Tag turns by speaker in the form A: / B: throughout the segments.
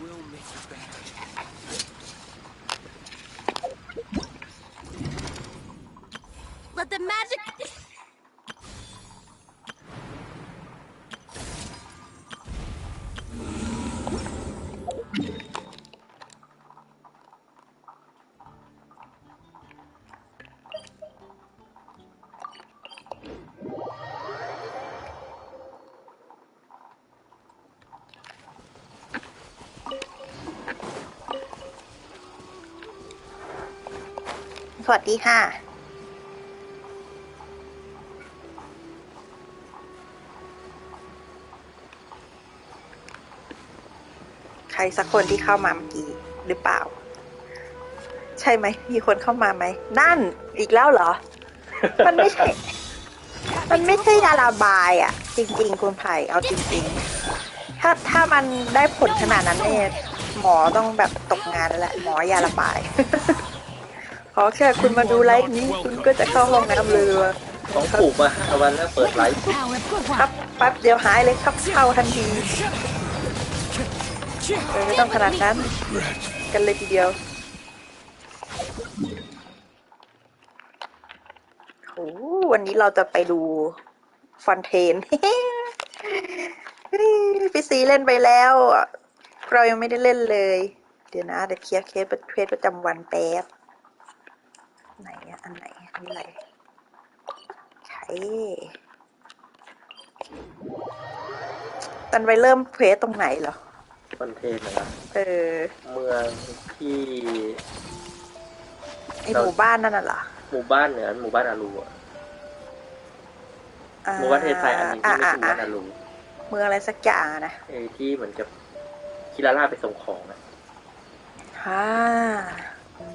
A: Let the magic. สวัสดีค่ะใครสักคนที่เข้ามาเมื่อกี้หรือเปล่าใช่ไหมมีคนเข้ามาไหมนั่นอีกแล้วเหรอ มันไม่ใช่ยาระบายอ่ะจริงๆคุณไผ่เอาจริงๆถ้ามันได้ผลขนาดนั้นเนี่ยหมอต้องแบบตกงานแล้วแหละหมอยาระบาย ขอแค่คุณมาดูไลฟ์นี้คุณก็จะเข้าห้องน้ำเลย
B: ต้องปลูกมา5 วันแล้วเปิดไลฟ์
A: ครับแป๊บเดียวหายเลยครับเข้าทันทีไม่ต้องขนาดนั้นกันเลยทีเดียวโอ้วันนี้เราจะไปดูฟอนเทน พี่ซีเล่นไปแล้วเรายังไม่ได้เล่นเลยเดี๋ยวนะเดี๋ยวเคลียร์เคสประจำวันแป๊บไหนอะอันไหนอันนี้อะไรใช่ตอนไปเริ่มเควสตรงไหนเหรอ
B: คอนเทนต์นะครับเมืองที่
A: ไอหมู่บ้านนั่นน่ะเหรอ
B: หมู่บ้านเหนือหมู่บ้านอารูอะหมู่บ้านเทไทยอันนี้ที่ไม่ใช่หมู่บ้านอารู
A: เมืองอะไรสักอย่างนะ
B: ที่เหมือนกับคิราล่าไปส่งของนะ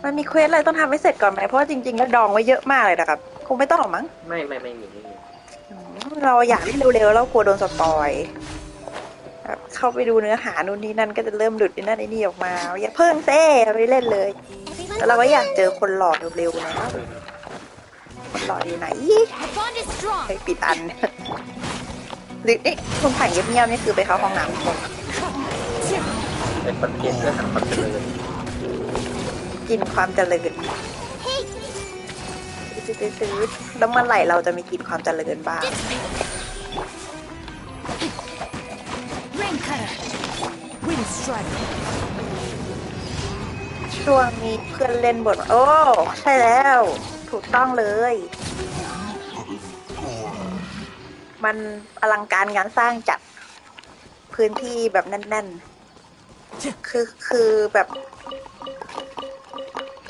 A: มันมีเควสอะไรต้องทำให้เสร็จก่อนไหมเพราะจริงๆแล้วดองไว้เยอะมากเลยนะครับคงไม่ต้องหรอกมั้ง
B: ไม่มี
A: เราอยากเล่นเร็วๆแล้วกลัวโดนสปอยเข้าไปดูเนื้อหานู่นนี่นั่นก็จะเริ่มหลุดนั่นไอ้นี่ออกมาอย่าเพิ่งเซ่ไปเล่นเลยแล้วเราก็อยากเจอคนหล่อเร็วๆนะคนหล่ออยู่ไหนให้ปิดอันหรือนี่คุณผ่านเงียบๆนี่คือไปเข้าห้องน้ำ
B: เป็นประเทศเพื่อหาความเจริญ
A: กินความเจริญซื้อแล้วเมื่อไหร่เราจะมีกินความเจริญบ้างช่วงนี้เพื่อนเล่นบทโอ้ใช่แล้วถูกต้องเลยมันอลังการงานสร้างจัดพื้นที่แบบแน่นๆคือแบบ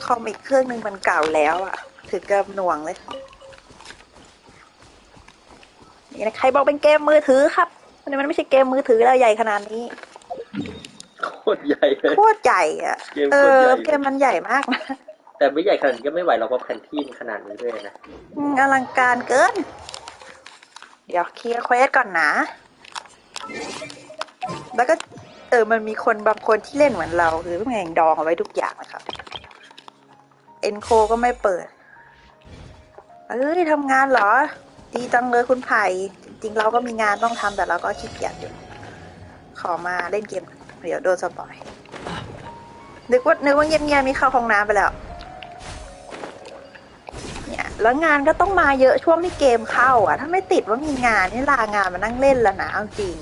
A: คอมอีกเครื่องนึงมันเก่าแล้วอ่ะถือกับหน่วงเลยนี่นะใครบอกเป็นเกมมือถือครับมันไม่ใช่เกมมือถือแล้วใหญ่ขนาดนี้
B: โคตรใหญ่เลย
A: โคตรใหญ่อ่ะเกมมันใหญ่มากนะ
B: แต่ไม่ใหญ่ขนาดนี้ก็ไม่ไหวเราเพราะแผนที่ขนาดนี้ด้วยนะ
A: อลังการเกินเดี๋ยวเคลียร์เควสก่อนนะแล้วก็มันมีคนบางคนที่เล่นเหมือนเราคือแม่งดองเอาไว้ทุกอย่างนะครับเอ็นโคก็ไม่เปิดทำงานเหรอดีจังเลยคุณไผ่จริงๆเราก็มีงานต้องทำแต่เราก็ขี้เกียจอยู่ขอมาเล่นเกมเดี๋ยวโดนสปอยนึกว่าเงียบๆมีเข้าห้องน้ำไปแล้วเนี่ยแล้วงานก็ต้องมาเยอะช่วงที่เกมเข้าอ่ะถ้าไม่ติดว่ามีงานนี่ลางานมานั่งเล่นแล้วนะเอาจริง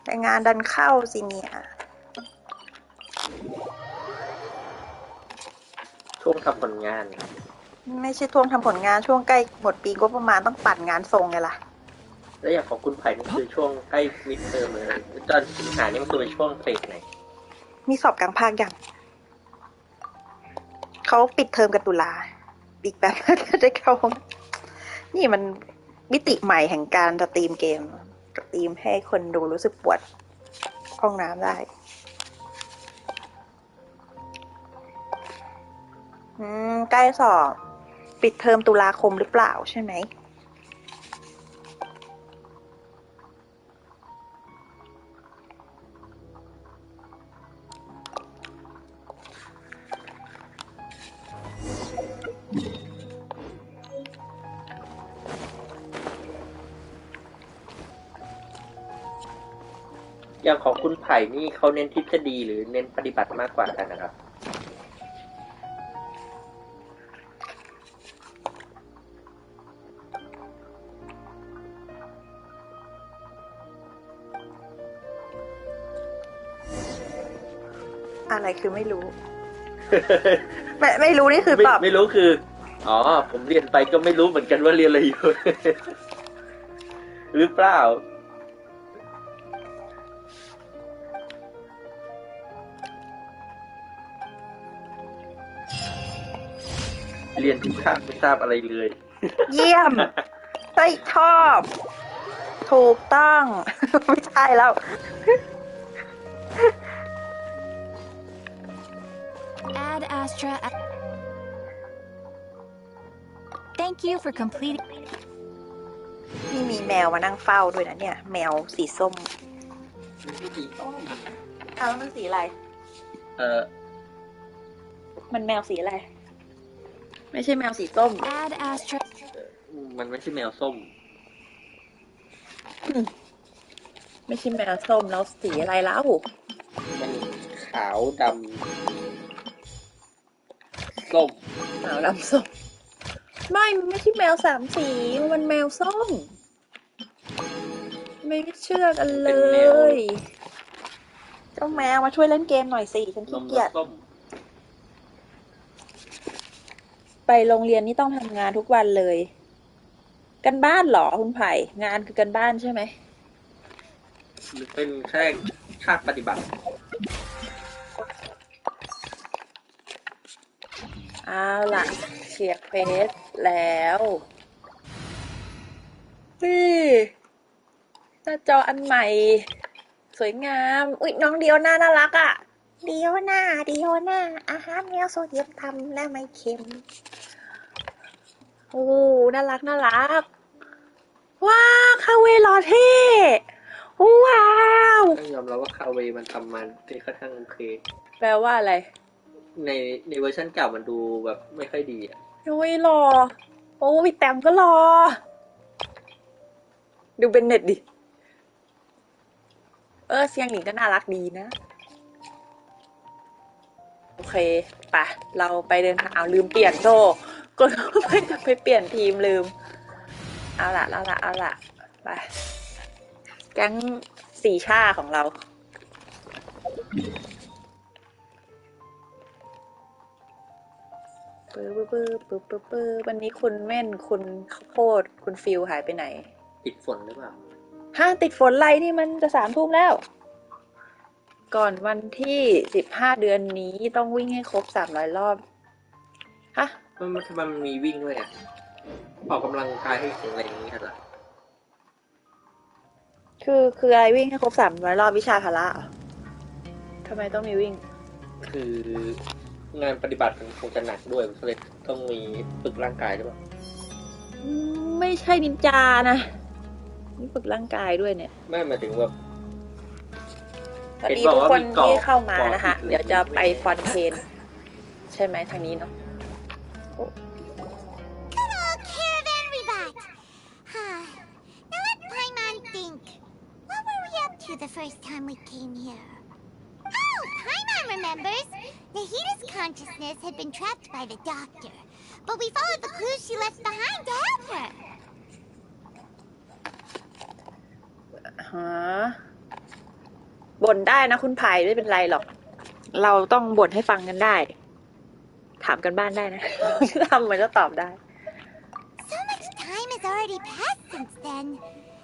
A: แต่งานดันเข้าสิเนี่ย
B: ช่วงทำผลงาน
A: ไม่ใช่ช่วงทำผลงานช่วงใกล้หมดปีก็ประมาณต้องปั่นงานส่งไงล่ะ
B: แล้วอย่างของคุณไผ่นี่คือช่วงใกล้มิดเทอมเลยตอนสิงหานี่มันคือเป็นช่วงเฟสไหน
A: มีสอบกลางภาคยังเขาปิดเทอมกันตุลาอีกแบบจะได้เข้านี่มันมิติใหม่แห่งการสตรีมเกมสตรีมให้คนดูรู้สึกปวดห้องน้ำได้ใกล้สอบปิดเทอมตุลาคมหรือเปล่าใช่ไหม
B: อย่างของคุณไผ่นี่เขาเน้นทฤษฎีหรือเน้นปฏิบัติมากกว่ากันนะครับ
A: อะไรคือไม่รู้ ไม่รู้นี่คือตอบ
B: ไม่รู้คืออ๋อผมเรียนไปก็ไม่รู้เหมือนกันว่าเรียนอะไรอยู่ หรือเปล่าเรียนทุกคาบไม่ทราบอะไรเลย
A: เยี่ยมไม่ชอบถูกต้อง ไม่ใช่แล้ว
C: Ad Astra. Thank you for completing.
A: นี่มีแมวมานั่งเฝ้าด้วยนะเนี่ย แมวสีส้มอ้าวแล้วมันสีอะไร มันแมวสีอะไร ไม่ใช่แมวสีส้ม
C: Ad Astra.
B: มันไม่ใช่แมวส้ม
A: ไม่ใช่แมวส้มแล้วสีอะไรแล้ว
B: มันขาวดำส้ม
A: ขาวดำส้มมันไม่ใช่แมวสามสีมันแมวส้มไม่เชื่อกันเลยเจ้าแมวมาช่วยเล่นเกมหน่อยสิฉันขี้เกียจ
B: ส้ม
A: ไปโรงเรียนนี่ต้องทำงานทุกวันเลย กันบ้านเหรอคุณไผ่งานคือกันบ้านใช่ไหม
B: หรือเป็นแค่ภาคปฏิบัติ
A: เอาล่ะเชียร์เควสแล้วนี่หน้าจออันใหม่ สวยงาม อุ๊ยน้องเดียวน่ารักอ่ะเดียวหน้าอาหารแมวโซเดียมทำและไม่เค็มโอ้น่ารักว้าวคาเวหล่อเท่ว้าว
B: ต้องยอมรับว่าคาเวมันทำมันได้ค่อนข้างโอเค
A: แปลว่าอะไร
B: ในเวอร์ชันเก่ามันดูแบบไม่ค่อยดีอ่ะ
A: โอ้ยหล่อโอ้พี่แต้มก็หล่อดูเป็นเน็ตดิเสียงหนิงก็น่ารักดีนะโอเคไปเราไปเดินทางเอาลืมเปลี่ยนโซ่กดไปเปลี่ยนทีมลืมเอาละไปแก๊งสี่ชาของเราวันนี้คุณเม่นคุณข้าวโพดคุณฟิลหายไปไหน
B: ติดฝนหรือเปล่า
A: ติดฝนไรนี่มันจะ3 ทุ่มแล้ว ก่อนวันที่15 เดือนนี้ต้องวิ่งให้ครบ300 รอบฮะ
B: มันมีวิ่งด้วยอ่ะออกกำลังกายให้แข็งแรงอย่างนี้เหรอ
A: คืออะไรวิ่งให้ครบ300 รอบวิชาพละเหรอทำไมต้องมีวิ่ง
B: คืองานปฏิบัติมันคงจะหนักด้วยก็เลยต้องมีฝึกร่างกายหรือเปล่า
A: ไม่ใช่นินจานะนี่ฝึกร่างกายด้วยเนี่ย
B: ไม่หมายถึงแบบ
A: สวัสดีทุกคนที่เข้ามานะคะ เดี๋ยวจะไปฟอนเทน ใช่ไหมทางนี้เนาะ
D: Hello, Caravan Rebat. Now let Paimon think. What were we up to the first time we came here? Oh, Paimon remembers. Nahita's consciousness had been trapped by the doctor, but we followed the clues she left behind to help her.
A: บ่นได้นะคุณไผ่ไม่เป็นไรหรอก เราต้องบ่นให้ฟังกันได้ ถามกันบ้านได้นะ ทำมันก็ตอบได้
D: So much time has already passed since then,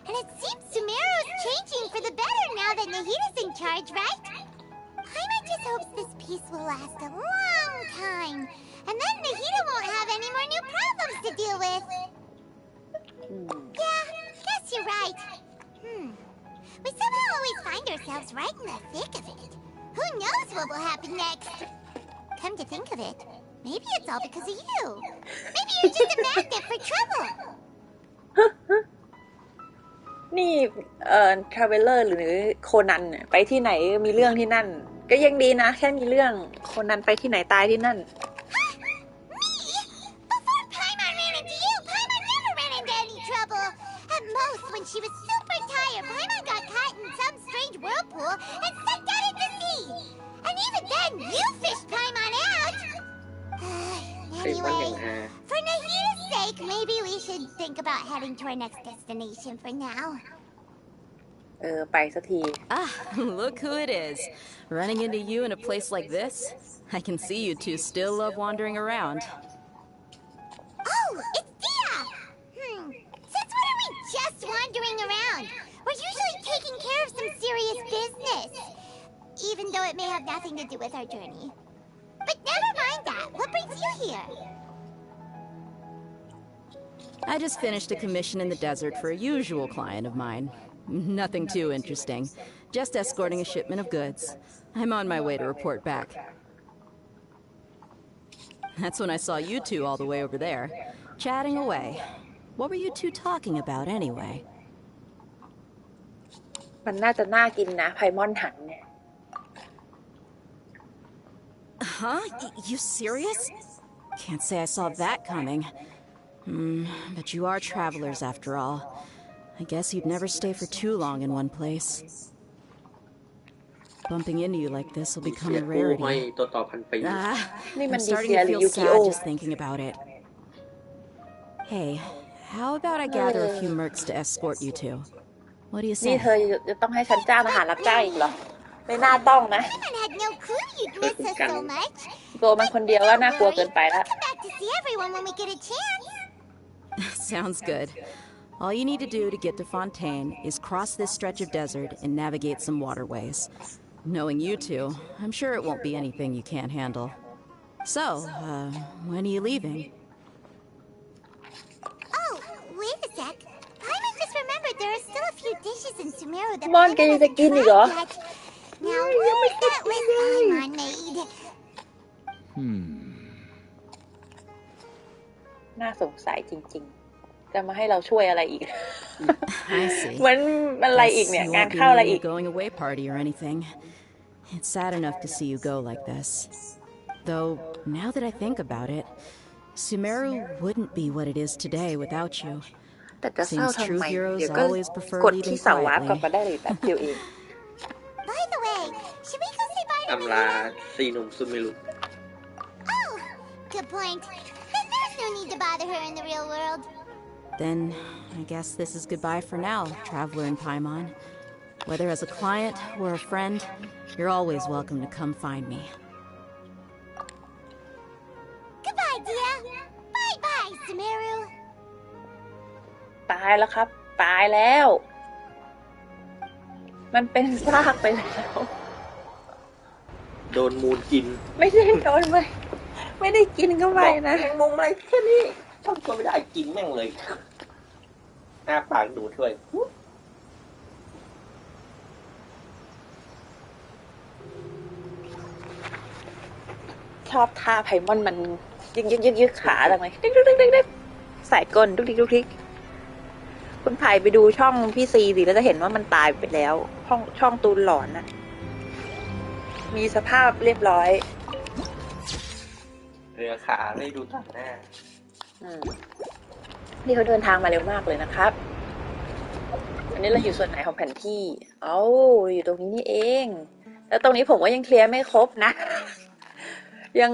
D: and it seems Sumeru's changing for the better now that Nahita's in charge, right? Paimon just hopes this peace will last a long time, and then Nahita won't have any more new problems to deal with. Yeah, guess you're right. We somehow always find ourselves right in the thick of it. Who knows what will happen next? Come to think of it, maybe it's all because of you. Maybe you're just a magnet for trouble.
A: นี่ทราเวลเลอร์หรือโคนันเนี่ยไปที่ไหนมีเรื่องที่นั่น ก็ยังดีนะ แค่มีเรื่องโคนันไปที่ไหนตายที่นั่น
D: Me? Before Paimon ran into you, Paimon never ran into any trouble. At most, when she was super tired entire Paimon got caught in some strange whirlpool and sucked out into sea. And even then, you fished Paimon out.
B: ไพมอน
D: Anyway,
B: อย่างฮา
D: for Nahida's sake, maybe we should think about heading to our next destination for now.
A: ไปสักที
E: Ah, look who it is. Running into you in a place like this? I can see you two still love wandering around.
D: Oh, it's Dia! Since when are we just wandering around? We're usually taking care of some serious business. Even though it may have nothing to do with our journey. But never mind that. What brings you here?
E: I just finished a commission in the desert for a usual client of mine. Nothing too interesting. Just escorting a shipment of goods. I'm on my way to report back. That's when I saw you two all the way over there, chatting away. What were you two talking about anyway?
A: มันน่าจะน่ากินนะไพมอนหันเนี่ย
E: Huh? You serious? Can't say I saw that coming. But you are travelers after all. I guess you'd never stay for too long in one place. Bumping into you like this will
B: มี
E: become
B: เสีย
E: a
B: กู้ห้อย
E: rarity.
B: ตัวต่อพันปี
A: นี่มัน
E: I'm
A: ดี
E: starting
A: เซีย
E: to
A: หรือ
E: feel
A: ยูกิโอ
E: sad just thinking about it. Hey, how about I gather a few mercs to escort you two? What do you
A: นี่
E: say?
A: เธอจะต้องให้ฉันจ้างทหารรับจ้างอีกเหรอ ไม่น่าต้องนะ
D: Paimon had no clue you'd miss us so much.
A: โกมันคนเดียวก็น่ากลัวเกินไปแล้ว
D: We'll come back to see everyone when we get a chance.
E: Sounds good. All you need to do to get to Fontaine is cross this stretch of desert and navigate some waterways. Knowing you two, I'm sure it won't be anything you can't handle. So, when are you leaving?
D: Oh, wait a sec. Paimon just remembered there are still a few dishes in Sumeru that
A: มอนแก
D: Paimon
A: ยังจะ
D: hasn't
A: กินอีกเหรอ
D: tried yet. Now, what was that list Paimon made?
A: น่าสงสัยจริงๆ จะมาให้เราช่วยอะไรอีก
E: I see.
A: เหมือนอะไรอีก
E: Guess
A: เนี่ย
E: you
A: งาน
E: won't be
A: เข้าอะไรอี
E: needing
A: ก
E: a going away party or anything. It's sad enough to see you go like this. Though, now that I think about it, Sumeru wouldn't be what it is today without you.
A: แต่จะเศร้า
E: Seems
A: ทำ
E: true
A: ไม
E: heroes
A: เดี๋ยวก็
E: always prefer
A: กด
E: leaving
A: ที่เสาวาร์ปกลับ
E: quietly.
A: มาได้เลยแป๊บเดียวเอง
D: By the way, should we go say bye to
B: อำลา
D: Nahida?
B: สี่หนุ่มซูเมรุ
D: Oh, good point. Then there's no need to bother her in the real world.
E: Then, I guess this is goodbye for now, traveler in Paimon. Whether as a client or a friend, you're always welcome to come find me.
D: Goodbye, Dia. Bye-bye, Sumeru.
A: ตายแล้วครับ ตายแล้ว มันเป็นซากไปแล้ว
B: โดนมูลกิน
A: ไม่ได้โดนไปไม่ได้กินเข้าไปนะ
B: แมงมุมอะไรแค่นี้ทำตัวไม่ได้กินแม่งเลยหน้าปากดูช่วย
A: ชอบท่าไพมอนมันยึกขาจังเลยดึกใส่ก้นดุกดิกคุณไผ่ไปดูช่องพี่ซีสิแล้วจะเห็นว่ามันตายไปแล้วช่องตูนหลอนน่ะ มีสภาพเรียบร้อย
B: เรือขาไม่ดูต่างหน้า
A: นี่เขาเดินทางมาเร็วมากเลยนะครับ อันนี้เราอยู่ส่วนไหนของแผนที่อยู่ตรงนี้นี่เอง แล้วตรงนี้ผมก็ยังเคลียร์ไม่ครบนะ ยัง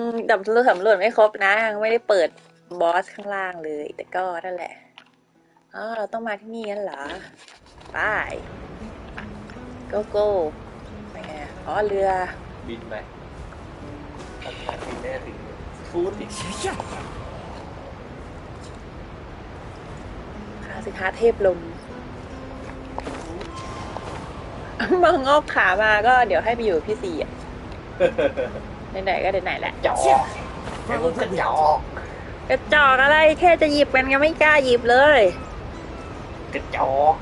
A: สำรวจไม่ครบนะยังไม่ได้เปิดบอสข้างล่างเลย แต่ก็นั่นแหละเราต้องมาที่นี่งั้นเหรอไปโก้ไปไงเรือ
B: บินไปทำงานบินได้ถึงฟูดอีก
A: คาสิคะเทพลม มางอกขามาก็เดี๋ยวให้ไปอยู่พี่ซีอ่ะ ไหนๆก็ไหนๆแหละ
B: จอกไอ้พวกกระจอก
A: กระจอกอะไรแค่จะหยิบกันก็ไม่กล้าหยิบเลย
B: กระจอก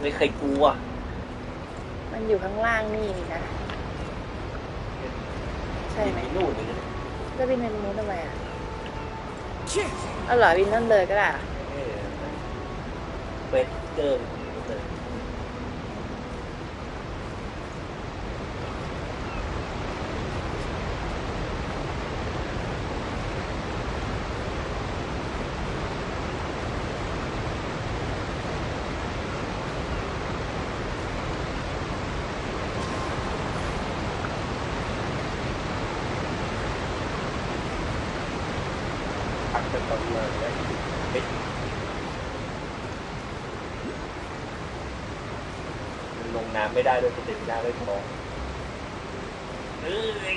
B: ไม่เคยกลัว
A: มันอยู่ข้างล่างนี่นะใช่ไหม
B: บินนู่นนี่
A: จะบินไปตรงนู้นทำไมอ่ะเอาเหรอบินนั่นเลยก็ได้
B: เวสเกิร์ล ลงน้ำไม่ได้ด้วยสเต็ปหน้าไม่พอเอ้ย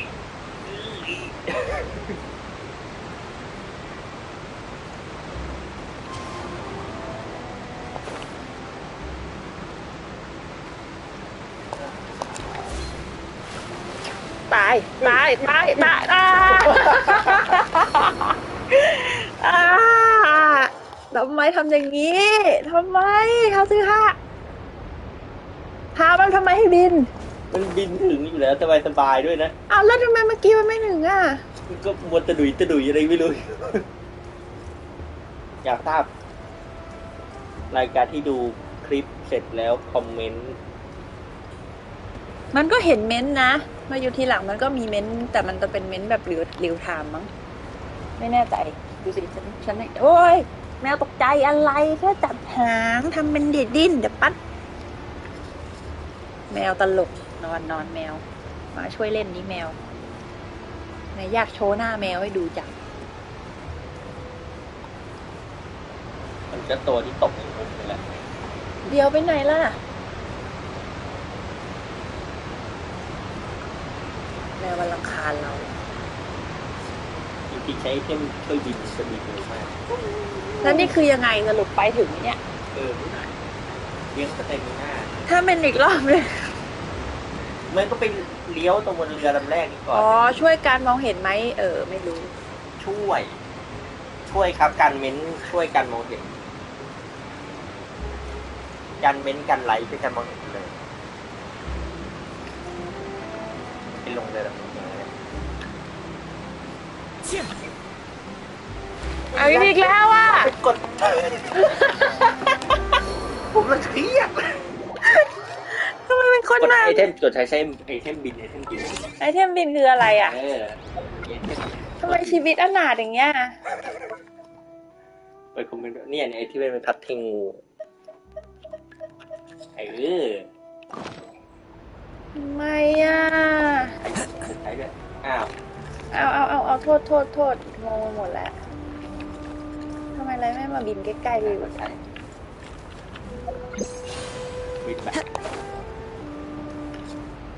A: ตายทำไมทำอย่างนี้ทำไมเขาซื้อพามันทำไมให้บิน
B: มันบินถึงอยู่แล้วสบายด้วยนะ
A: อ้าวแล้วทำไมเมื่อกี้มันไม่ถึงอ่ะ
B: มันก็มัวตะดุยอะไรไม่รู้ อยากทราบรายการที่ดูคลิปเสร็จแล้วคอมเมนต์
A: มันก็เห็นเม้นต์นะมาอยู่ทีหลังมันก็มีเม้นต์แต่มันจะเป็นเม้นต์แบบเรียวไทม์มั้งไม่แน่ใจดูสิฉันโอ้ยแมวตกใจอะไรแค่จับหางทำเป็นเด็ดดิ้นเดี๋ยวปั๊ดแมวตลกนอนแมวมาช่วยเล่นนี้แมวไหนอยากโชว์หน้าแมวให้ดูจัง
B: มันก็ตัวที่ตกในมุมนี่แหละ
A: เดี๋ยวไปไหนล่ะแมวมันรำคาญเรา
B: จริงๆใช้เทมช่วยบินจะบินเร็วมาก
A: แล้วนี่คือยังไงสรุปไปถึงไหมเนี่ย
B: ไม่ได้เลี้ยงสเต็มหน้า
A: ถ้าเป็นอีกรอบเลย
B: มันก็ไปเลี้ยวตรงบนเรือลำแรกนี่ก่อน
A: อ๋อช่วยการมองเห็นไหมไม่รู้
B: ช่วยครับการเม้นช่วยกันมองเห็นการเม้นกันไลค์ช่วยกันมองเห็นเลยไปลงเลยแบบนี้เลย
A: เอาอีกแล้วอ่ะ
B: ไปกด ผมละเครียด
A: ทำไมเป็นคน
B: กด
A: มา
B: ไอเทมกดใช้ไอเทมบิน
A: ไอเทมบินคืออะไรอ่ะ
B: ไอเทม
A: ทำไมชีวิตอนาถอย่างเงี้ย
B: ไปคอมเมนต์เนี่ยไอที่เป็นพัดเทงู
A: ทำไมอ่ะ
B: ใช้ด้วยอ้าว
A: เอาโทษงงหมดแล้วทำไมอะไรไม่มาบินใกล้ๆเลย
B: ใช้บินแบบ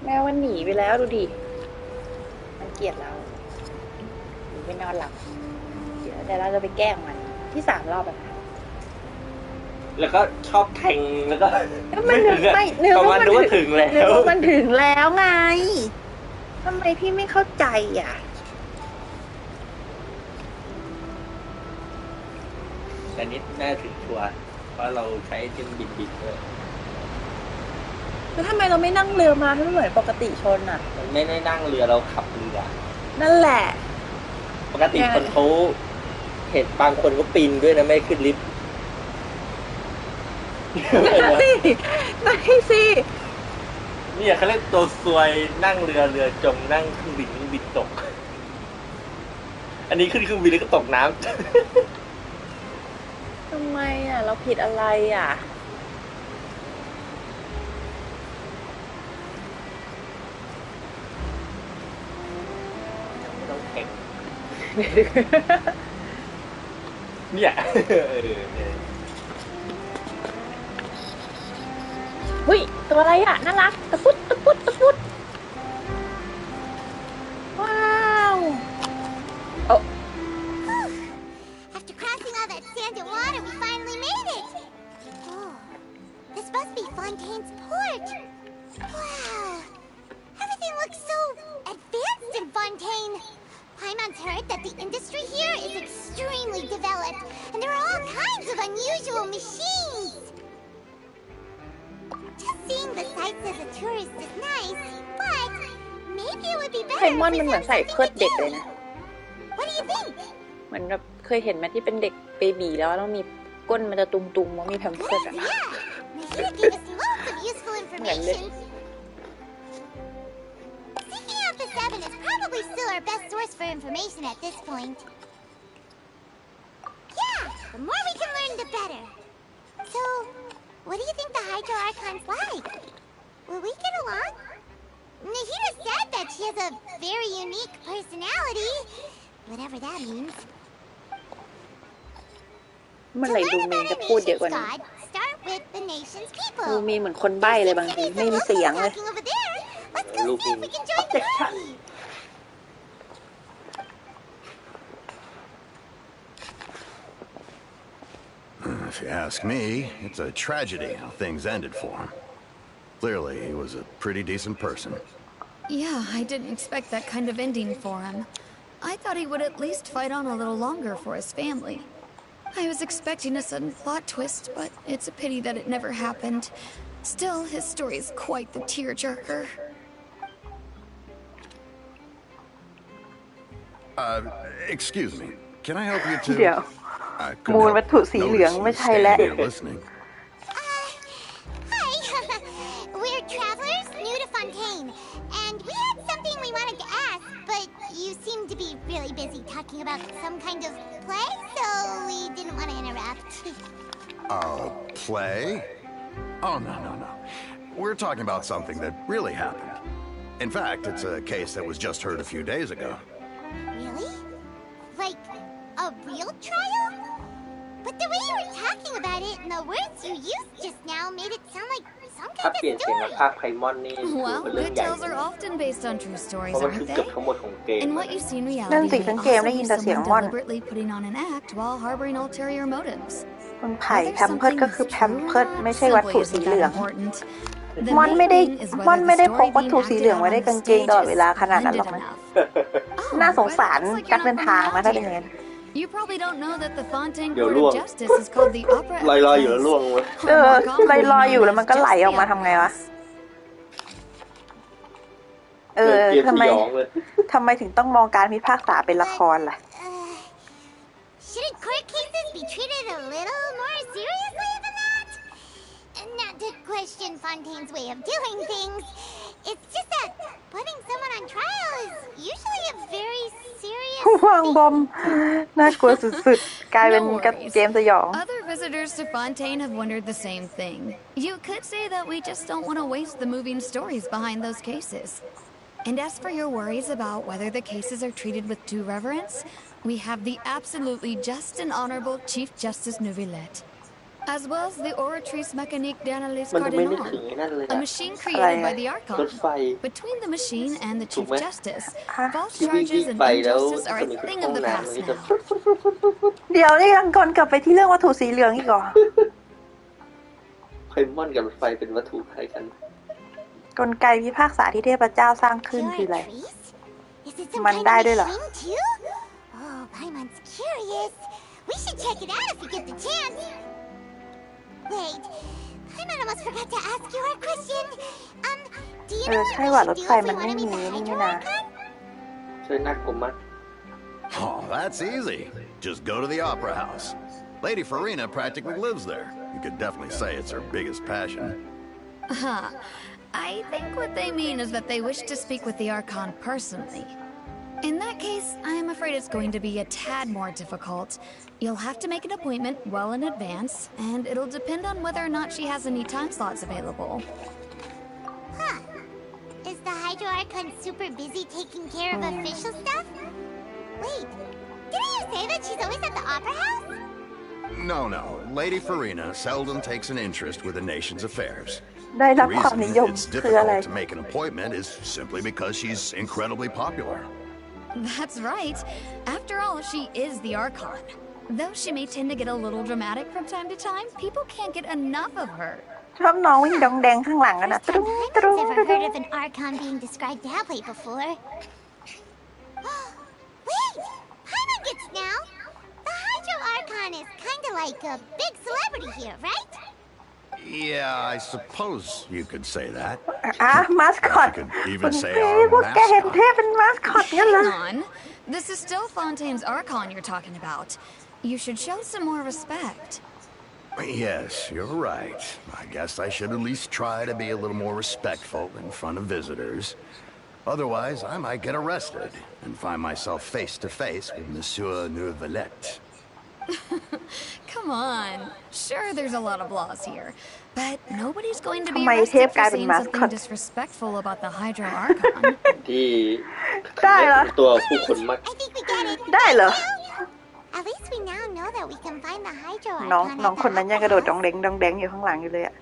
A: แมวมันหนีไปแล้วดูดิมันเกลียดเราหนีไปนอนหลับเดี๋ยวเราจะไปแกล้งมันที่3 รอบแล้วนะ
B: แล้วก็ชอบแทงแล้วก็
A: มันนึก
B: ประ
A: ว่า
B: มาณนึกว่าถึงแล้ว
A: นึกว่ามันถึงแล้วไงทำไมพี่ไม่เข้าใจอ่ะ
B: แต่นิดน่าถึงชัวร์เพราะเราใช้เทมบินด้วย
A: แล้วทำไมเราไม่นั่งเรือมาถ้าเหมือนปกติชนอ่ะ
B: มันไม่ได้นั่งเรือเราขับเรือ
A: นั่นแหละ
B: ปกติคนเขาเห็นบางคนก็ปีนด้วยนะไม่ขึ้นลิฟต์
A: ไม่สิ
B: เนี่ยเขาเรียกตัวซวยนั่งเรือจมนั่งเครื่องบินตก อันนี้ขึ้นเครื่องบินแล้วก็ตกน้ำ
A: ทำไมอ่ะ เราผิดอะไรอ่ะ
B: ไม่ต้องแข่ง เนี่ย
A: เฮ้ยตัวอะไรอ่ะน่ารักตะพุดว้าว
D: After crossing all that sand and water, we finally made it! Oh, this must be Fontaine's port! Wow! Everything looks so advanced in Fontaine! Paimon's heard that the industry here is extremely developed, and there are all kinds of unusual machines! Just seeing the sights as a tourist is nice, but maybe it would be
A: ไพ
D: better
A: มอน
D: if
A: มัน
D: we
A: เหมือน
D: learned
A: ใส่เพิด
D: something
A: เด็กเลย
D: new.
A: นะ
D: What do you think?
A: เหมือนแบบเคยเห็นไหมที่เป็นเด็กเบบีแล้วต้องมีก้นมันจะตุงๆมันมีแพมเพิร์สอ่ะ
D: Yeah, Nahida gave us lots of useful information. Seeking out the 7 is probably still our best source for information at this point. Yeah, the more we can learn, the better. So, what do you think the Hydro Archon's like? Will we get along? Nahida said that she has a very unique personality, whatever that means.
A: เมื่อ
D: To
A: ไหร่ดู
D: learn
A: เมน
D: about
A: จะ
D: our
A: พูดเยอะ
D: nation's
A: กว่านี้
D: god, start with the nation's people.
A: ดูมีเหมือนคนใบ้เลยบางทีไม่มีเสียงเลย
D: Talking over there. Let's go
B: Look
D: see if we can join the party.
F: If you ask me, it's a tragedy how things ended for him. Clearly, he was a pretty decent person.
G: Yeah, I didn't expect that kind of ending for him. I thought he would at least fight on a little longer for his family. I was expecting a sudden plot twist, but it's a pity that it never happened. Still, his story is quite the tearjerker.
F: Excuse me. Can I help you to...
A: เดี๋ยว
F: I
A: มู
F: couldn't
A: ลวัต
F: help
A: ถุสีเหลือง
F: notice
A: ไม่
F: you
A: ใช่แล้ว
F: standing here listening.
D: Hi. We're travelers new to Fontaine, and we had something we wanted to ask, but you seem to be really busy talking about some kind of play, so we didn't want to interrupt.
F: Play? Oh, no. We're talking about something that really happened. In fact, it's a case that was just heard a few days ago.
D: Really? Like a real trial? But the way you were talking about it and the words you used just now made it sound like some
B: ถ้า
D: kind
B: เปลี่ยน
D: of
B: เสียงมา
D: story.
B: ภาคไพมอนนี่ถือ
G: Well,
B: เป็นเรื่อง
G: good
B: ใหญ่
G: tales are often based on true
B: เพ
G: stories,
B: ราะมัน
G: aren't
B: คือเกือบ
G: they?
B: ทั้งหมดของเกม
G: And what you see in
A: นั่น
G: reality
A: สิ
G: may
A: ทั้งเกม
G: also
A: ได้
G: be
A: ยินแต่เสียง
G: someone
A: ม่อน
G: deliberately putting on an act while harboring ulterior motives.
A: คุณไผ่
G: Whether
A: แพมเพิร์ด
G: something
A: ก็
G: is
A: คือแพม
G: true
A: เพิร์ด
G: or
A: ไม่
G: not
A: ใช่วัตถุ
G: simply
A: สี
G: isn't
A: เหลื
G: that
A: อง
G: important. The
A: มอน
G: main
A: ไม่ได้
G: thing is
A: มอน
G: whether
A: ไม่
G: the
A: ได้พก
G: story
A: วัต
G: being
A: ถุสีเห
G: acted
A: ลือง
G: on
A: ไว้ใน
G: on
A: กาง
G: the
A: เกงตลอด
G: stage
A: เว
G: is
A: ลาขนาดนั้นหร
G: splendid
A: อกนะ
G: enough.
A: น่าสง
G: But
A: สาร
G: looks like
A: นัก
G: you're
A: เดิน
G: not
A: ทาง
G: from
A: นะถ้า
G: around
A: เป็นอย่างนั้น
G: here. You probably don't know that the Fontaine
B: เดี๋ยว
G: Court
B: ล่ว
G: of
B: ง
G: Justice is called the Opera
B: ลอยๆอยู่แล้วล่วง
G: Place.
B: เว้ย
A: เออ
G: Or more commonly
A: ลอยๆอยู่
G: known
A: แล้ว
G: as
A: มันก็ไหล
G: just
A: ออก
G: the
A: มาทำไง
G: Opera
A: วะ
G: House.
A: เออ
B: เกม
A: ทำ
B: ส
A: ไม
B: ยองเลย
A: ทำไมถึงต้องมองการพิพากษาเป็นละครล่ะ
D: Shouldn't court cases be treated a little more seriously than that? Not to question Fontaine's way of doing things. It's just that putting someone on trial is usually a very serious
A: วางบอม
D: thing.
A: น่ากลัวสุดๆ กลายเป็น
G: No
A: กับ
G: worries.
A: เกมสยอง
G: Other visitors to Fontaine have wondered the same thing. You could say that we just don't want to waste the moving stories behind those cases. And as for your worries about whether the cases are treated with due reverence, we have the absolutely just and honorable Chief Justice Neuvillette, as well as the Oratrice Mécanique d'Analyse
B: มันจะไม่นึก
G: Cardinal,
B: ถึงไอ้นั่นเลย
G: a
B: อะ
G: machine created by the
B: ร
G: Archon.
B: ถไฟ
G: Between the machine and the Chief
B: ถูกไหม
G: Justice, false
B: ที่วิ่ง
G: charges and
B: ไปแล้ว
G: injustice are
B: จะ
G: a
B: มีขึ้น
G: thing
B: ห้อ
G: of
B: ง
G: the
B: น้ำมัน
G: past
B: ก็จะ
G: now.
A: เดี๋ยวนี่ยังก่อนกลับไปที่เรื่องวัตถุสีเหลืองอีกเหรอ
B: ไพมอนกับรถไฟเป็นวัตถุคล้ายกัน
A: กลไกพิพากษาที่เทพเจ้าสร้างขึ้น
D: You're
A: คืออะไร
D: a priest? Is it some
A: มัน
D: kind
A: ได้
D: of
A: ด้วยเหรอ
D: machine too? Oh, Paimon's curious. We should check it out if we get the chance. Wait, Paimon almost forgot to ask you our question. Do you
A: เอ
D: know
A: อ
D: what
A: ใช่
D: we
A: ว่ะ
D: should
A: ร
D: do
A: ถ
D: if
A: ไฟ
D: we
A: มัน
D: want
A: ไม่
D: to
A: มี
D: meet the
A: นี่
D: Hydro
A: นี่นะ
D: Archon?
B: ช่วยนักกลมมัด
F: Oh, that's easy. Just go to the Opera House. Lady Farina practically lives there. You could definitely say it's her biggest passion.
G: Huh. I think what they mean is that they wish to speak with the Archon personally. In that case, I am afraid it's going to be a tad more difficult. You'll have to make an appointment well in advance, and it'll depend on whether or not she has any time slots available.
D: Huh. Is the Hydro Archon super busy taking care of official stuff? Wait, didn't you say that she's always at the Opera House?
F: No. Lady Farina seldom takes an interest with the nation's affairs.
A: ได้รั
F: The
A: บความนิย
F: reason
A: ม
F: it's
A: คืออะไร
F: difficult to make an appointment is simply because she's incredibly popular.
G: That's right. After all, she is the Archon. Though she may tend to get a little dramatic from time to time, people can't get enough of her.
A: ชอบน้องวิ่งดองแดงข้างหลังกันนะ
D: First
A: ตรุ้
D: time
A: งตรุ้ง
D: Paimon's
A: ต
D: ever
A: รุ้ง
D: heard of an Archon being described that way before. Wait! Paimon gets now! The Hydro Archon is kinda like a big celebrity here, right?
F: Yeah, I suppose you could say that.
A: อ่ะมาสคอต
F: You could
A: คุณ
F: even say
A: เฮ้
F: our
A: พวกแกเห็น
F: mascot.
A: เทพเป็นมาสคอตกันเหรอ
G: Hang on. This is still Fontaine's Archon you're talking about. You should show some more respect.
F: Yes, you're right. I guess I should at least try to be a little more respectful in front of visitors. Otherwise, I might get arrested and find myself face to face with Monsieur Neuvillette.
G: Come on. Sure, there's a lot of laws here, but nobody's going to be
A: ทำไมเทพ
G: arrested
A: กลาย
G: for
A: เป็น
G: saying
A: มาสคอ
G: something
A: ต
G: disrespectful about the Hydro Archon.
B: ที่
A: ได้เหรอ
B: ตัวผู้คนมัก
D: I think we get it.
A: ได้เหรอ
D: At least we now know that we can find the Hydro
A: น้อง
D: Archon
A: น้อง
D: at
A: คนนั้น
D: the
A: ยังกระโดด
D: Opera
A: ดองแดงอยู่ข้างหลังอยู่เลยอะ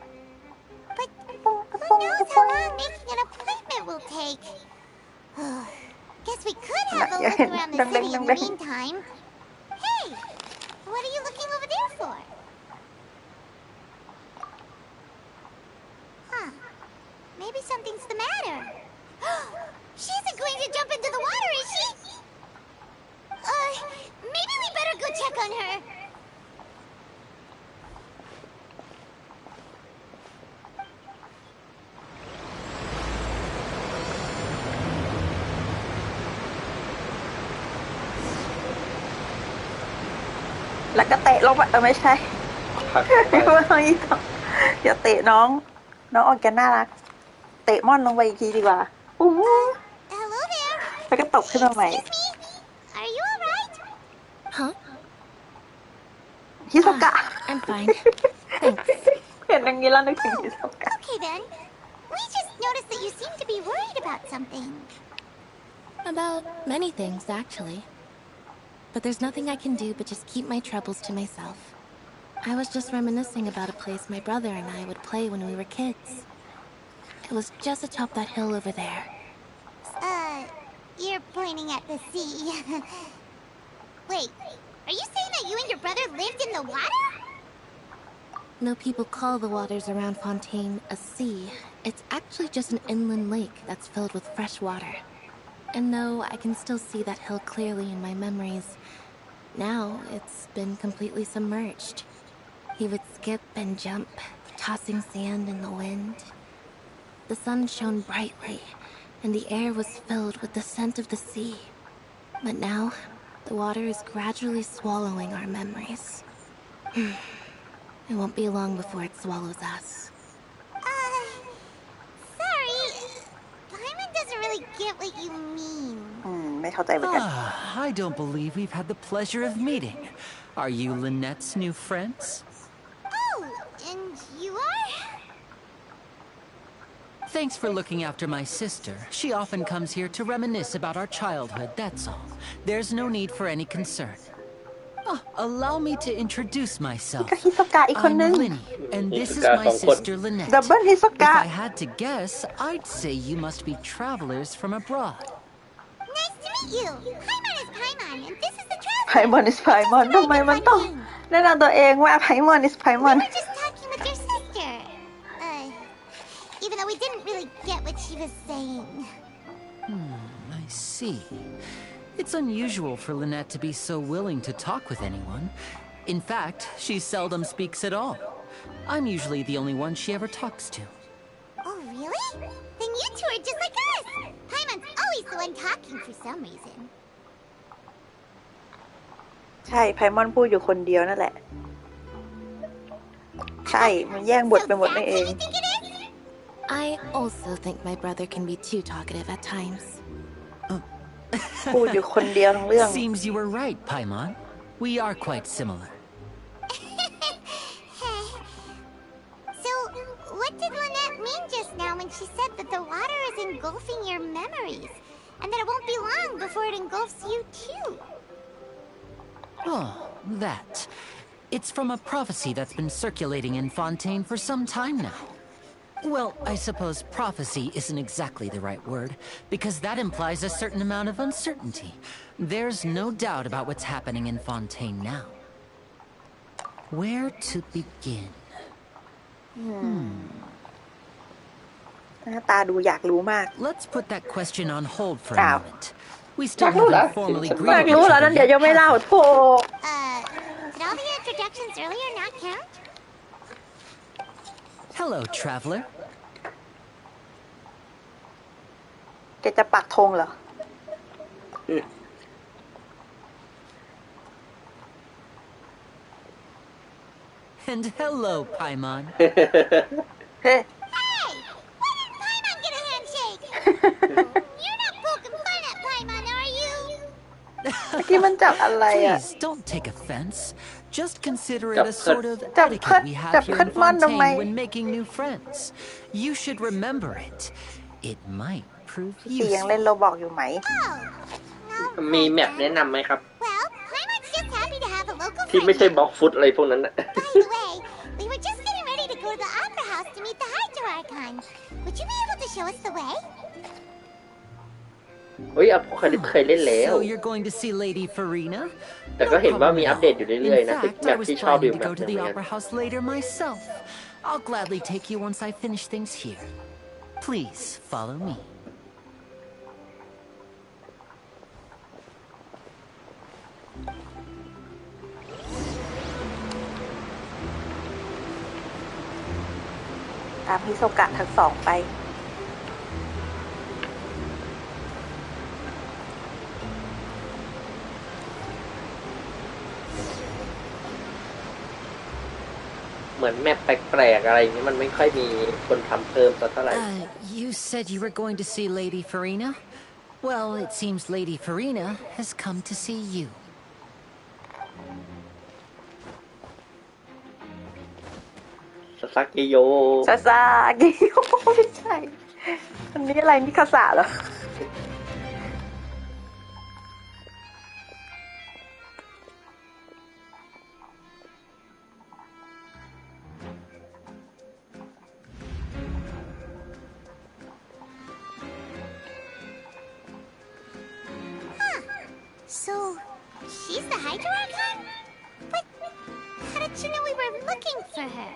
D: But who knows how long making an appointment will take? Guess we could have a look around the city in the meantime. Hey, what are you looking over there for? Huh. Maybe something's the matter. She isn't going to jump into the water, is she? Maybe we better go check on her.
A: แล้วก็เตะลงไปไม่ใช่
B: พัก
A: ไม่ต้องอีกต่ออย่าเตะน้องออกแกน่ารักเตะม่อนลงไปอีกทีดีกว่าอู้
D: Hello there.
A: แล้วก็ตบขึ้นมาใหม่
D: Excuse me. Are you alright?
C: Huh?
A: ฮิโซกะ
C: I'm fine. Thanks.
A: เห็นอย่างนี้แล้วนึกถึงฮิโซกะ
D: Okay then. We just noticed that you seem to be worried about something.
H: About many things, actually. But there's nothing I can do but just keep my troubles to myself. I was just reminiscing about a place my brother and I would play when we were kids. It was just atop that hill over there.
D: You're pointing at the sea. Wait, are you saying that you and your brother lived in the water?
H: No people call the waters around Fontaine a sea. It's actually just an inland lake that's filled with fresh water. And though I can still see that hill clearly in my memories, now it's been completely submerged. He would skip and jump, tossing sand in the wind. The sun shone brightly, and the air was filled with the scent of the sea. But now, the water is gradually swallowing our memories. It won't be long before it swallows us.
D: Sorry. Paimon doesn't really get what you mean.
A: ไม่เข้าใจเหมือนกัน
I: I don't believe we've had the pleasure of meeting. Are you Lynette's new friends?
D: Oh, and you are?
I: Thanks for looking after my sister. She often comes here to reminisce about our childhood, that's all. There's no need for any concern. Oh, allow me to introduce myself.
A: ก็ฮิโซกะอีกคนนึ
I: I'm
A: ง
I: Linny, and this is my sister Lynette.
A: ดับเบิลฮิโซ
I: If
A: กะ
I: I had to guess, I'd say you must be travelers from abroad.
D: Nice to meet you. Paimon is Paimon, and this is the traveler.
A: ไพมอน is ไพมอนทำไมมันต้องแนะนำตัวเองว่าไพมอน is ไพมอน
D: We were just talking with your sister. Even though we didn't really get what she was saying.
I: I see. It's unusual for Lynette to be so willing to talk with anyone. In fact, she seldom speaks at all. I'm usually the only one she ever talks to.
D: Oh, really? Then you two are just like us. Paimon's always the one talking for some reason.
A: ใช่ไพมอนพูดอยู่คนเดียวนั่นแหละ ใช่มันแย่งบทไปหมดนั่นเอง
D: So that's who you think it is?
H: I also think my brother can be too talkative at times.
A: พูดอยู่คนเดียวทั้งเรื่อง
I: Seems you were right, Paimon. We are quite similar.
D: So, what did Lynette mean just now when she said that the water is engulfing your memories? And that it won't be long before it engulfs you too?
I: Oh, that. It's from a prophecy that's been circulating in Fontaine for some time now. Well, I suppose prophecy isn't exactly the right word, because that implies a certain amount of uncertainty. There's no doubt about what's happening in Fontaine now. Where to begin?
A: หน้าตาดูอยากรู้มาก
I: Let's put that question on hold for a
A: Ow.
I: moment. We still
B: Chắc là
I: haven't formally
B: chắc
A: อยาก
I: greeted
A: รู้
I: each
A: แล้ว
I: other
A: นั่นเดี๋ยว
I: yet.
A: ยังไม่เล่าโธ่
D: Did all the introductions earlier not count?
I: Hello, traveler.
A: แกจะปักธงเหรอ
I: And hello, Paimon.
A: เฮ้
D: Hey! Why didn't Paimon get a handshake? You're not poking fun at Paimon, are you?
A: เมื่อกี้มันจับอะไรอ่ะ
I: Please, don't take offense. Just consider it a sort of
A: Chap
I: etiquette we
A: chap
I: have here in
A: chap man
I: Fontaine
A: namay.
I: when making new friends. You should remember it. It might prove
A: พี่ยังเล่น
I: useful.
A: โรบอกอยู่ไหม
D: Oh.
B: มีแมปแนะนำไหมครับ
D: Well, Paimon's just happy to have a local
B: ที่
D: friend.
B: ไม่ใช่บล็อกฟุตอะไรพวกนั้นนะ
D: By the way, we were just getting ready to go to the opera house to meet the Hydra Would you be able to show us the way?
B: เฮ้ยเคยเล่นแล้ว
I: So you're going to see Lady Farina?
B: แต่ก็เห็นว่ามีอัปเดตอยู่เรื่อยๆ
I: In
B: นะ
I: fact,
B: แบ
I: I
B: บ
I: was
B: ที่ชอบอยู่
I: planning to
B: แบบ
I: go
B: นึ
I: to
B: ง
I: the
B: เหมือนกัน
I: Opera House later myself. I'll gladly take you once I finish things here. Please follow me.
A: ตามฮิโซกะทั้งสองไป
B: เหมือนแมปแปลกๆอะไรอย่างนี้มันไม่ค่อยมีคนทำเพิ่มสักเท่าไหร่
I: You said you were going to see Lady Farina? Well, it seems Lady Farina has come to see you.
B: ซากิโย
A: ซาซากิโยไม่ใช่อันนี้อะไรมิคาสะเหรอ
D: So, she's the Hydro Archon? But how did you know we were looking for her?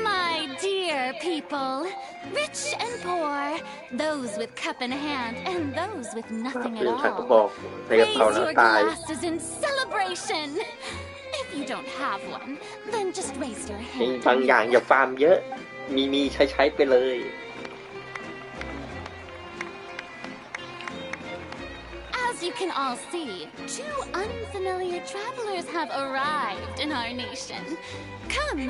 G: My dear people, rich and poor, those with cup in hand and those with nothing at
B: ชักก็
G: all.
B: บอกในกระ
G: Raise
B: เป๋าหน้า
G: your
B: ตาย
G: glasses in celebration. If you don't have one, then just raise your
B: มี
G: hand.
B: บางอย่างอย่าฟาร์มเยอะมีใช้ไปเลย
G: As you can all see, two unfamiliar travelers have arrived in our nation. Come,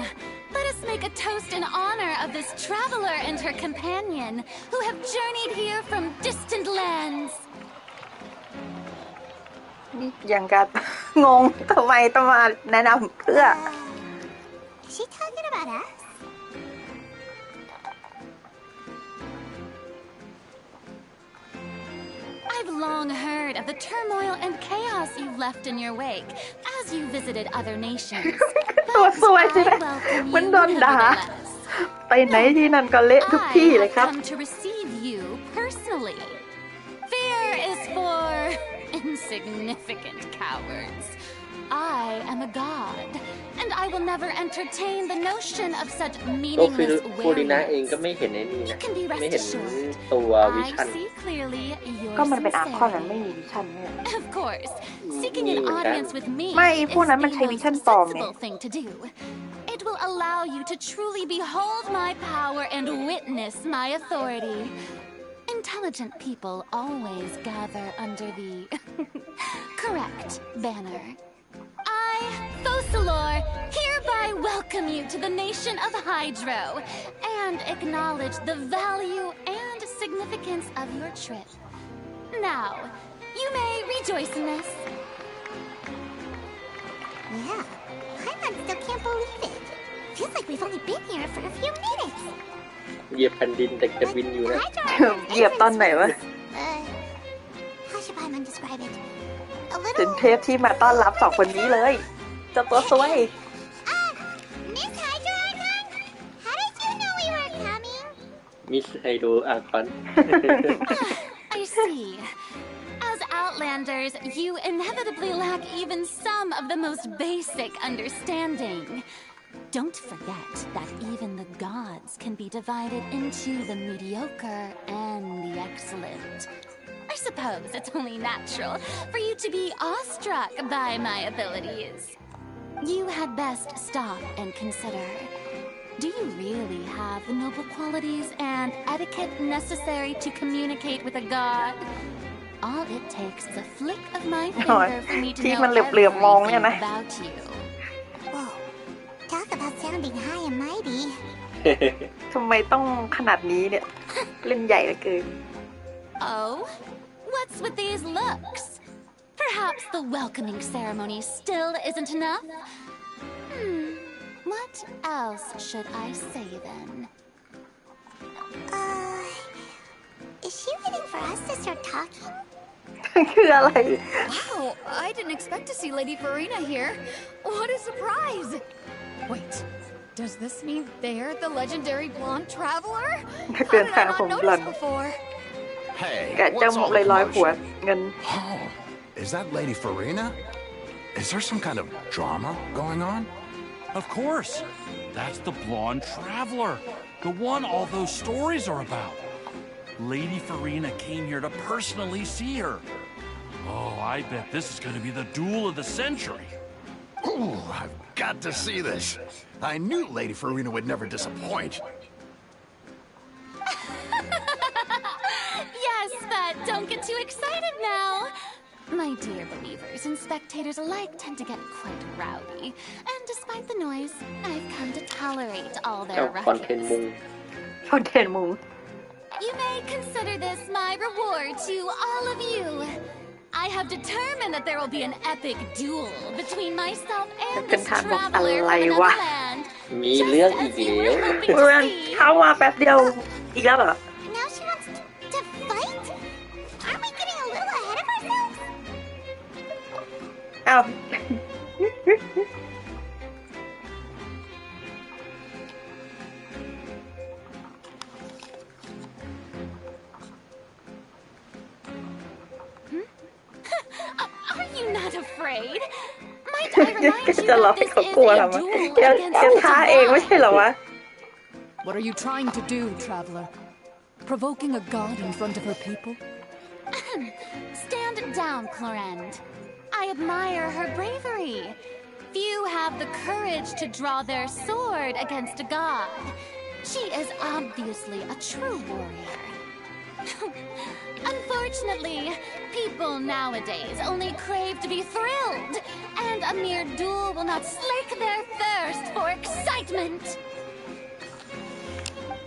G: let us make a toast in honor of this traveler and her companion who have journeyed here from distant lands.
A: นี่ยังกับงงทำไมต้องมาแนะนำเพื่อ
D: Is she talking about us?
G: I've long heard of the turmoil and chaos you left in your wake as you visited other nations.
A: ตัวสวย
G: But
A: ใช่ไหม
G: I welcome
A: มัน
G: you
A: โดนด่า
G: nevertheless.
A: ไปไหนที่นั่นก็เละทุกที่เลย
G: I
A: ครับ
G: have come to receive you personally. Fear is for insignificant cowards. I am a god, and I will never entertain the notion of such
B: ตัว
G: meaningless
B: ฟูรินะเอง
G: weariness.
B: ก็ไม่เห็นไอ้นี่
G: You
B: นะ
G: can be
B: ไม่
G: rest
B: เห็น
G: assured.
B: ตัววิชั่
G: I
B: น
G: see clearly your
A: ก็มันเป็นอาร์คอนมันไม่
G: sincerity.
A: มีวิชั่นเนี่ย
G: Of course, seeking an audience with me
A: ไม่
G: is
A: พวกนั้นมัน
G: the
A: ใช้
G: most
A: วิชั่นปลอมไง
G: sensible thing to do. It will allow you to truly behold my power and witness my authority. Intelligent people always gather under the correct banner. I, Focalor, hereby welcome you to the nation of Hydro and acknowledge the value and significance of your trip. Now, you may rejoice in this.
D: Yeah, Paimon still can't believe it. Feels like we've only been here for a few minutes.
B: เหยียบแผ่นดินแต่จะบินอยู่นะ
D: Hydro Archon
A: เหยียบตอนไหนวะ
D: how should Paimon describe it? A
A: ถึง
D: little...
A: เทปที่มาต้อนรับสองคนนี้เลยเจ้าตัวสวย
D: Miss Hydro Archon? How did you know we were coming?
B: มิสไฮโดอาคอน
G: I see. As Outlanders, you inevitably lack even some of the most basic understanding. Don't forget that even the gods can be divided into the mediocre and the excellent. I suppose it's only natural for you to be awestruck by my abilities. You had best stop and consider. Do you really have the noble qualities and etiquette necessary to communicate with a god? All it takes is a flick of my finger for me to
A: ที่
G: know
A: มันเหลือบๆมองเนี่ย
G: everything
A: นะ
G: about you.
D: Whoa, talk about sounding high and mighty.
A: ทำไมต้องขนาดนี้เนี่ย เล่นใหญ่เหลือเกิน
G: Oh? What's with these looks? Perhaps the welcoming ceremony still isn't enough? What else should I say then?
D: Is she waiting for us to start talking?
A: คืออะไร
G: Wow, I didn't expect to see Lady Farina here. What a surprise!
I: Wait,
G: Does this mean they're the legendary blonde traveler?
A: นัก
G: How
A: เดิน
G: did
A: ทาง
G: I
A: ผ
G: not
A: มบลอน
G: notice before?
F: Hey,
A: แกะจ้อง
F: what's all
A: เล
F: the
A: ยร้อยหัว
F: commotion?
A: เงิน
F: Oh, is that Lady Farina? Is there some kind of drama going on?
J: Of course. That's the blonde traveler. The one all those stories are about. Lady Farina came here to personally see her. Oh, I bet this is going to be the duel of the century.
F: Ooh, I've got to see this. I knew Lady Farina would never disappoint.
K: Yes, but don't get too excited now. My dear believers and spectators alike tend to get quite rowdy. And despite the noise, I've come to tolerate all
B: เจ้า
K: their
B: คอนเทนต์
K: ruckus.
B: มุง
A: คอนเทนต์มุง
K: You may consider this my reward to all of you. I have determined that there will be an epic duel between myself and this traveler from another land.
B: มีเรื่อง
K: Just
B: อีก
K: as you
B: แล้ว
K: were hoping
A: เพื่อน
K: to see.
A: เข้ามาแป๊บเดียวอีกแล้วเหรอ
D: Now she wants to fight? Aren't we getting a little ahead of ourselves?
A: อ้าว
K: Are you not afraid? Might I remind
A: ก็
K: you
A: จะรอ
K: that
A: ให้
K: this
A: เขา
K: is
A: กลัว
K: a
A: ทำไม
K: duel
A: แก
K: against
A: ท้าเองไม่ใช่เหรอวะ
C: What are you trying to do, traveler? Provoking a god in front of her people?
K: Stand down, Clorend. I admire her bravery. Few have the courage to draw their sword against a god. She is obviously a true warrior. Unfortunately, people nowadays only crave to be thrilled, and a mere duel will not slake their thirst for excitement.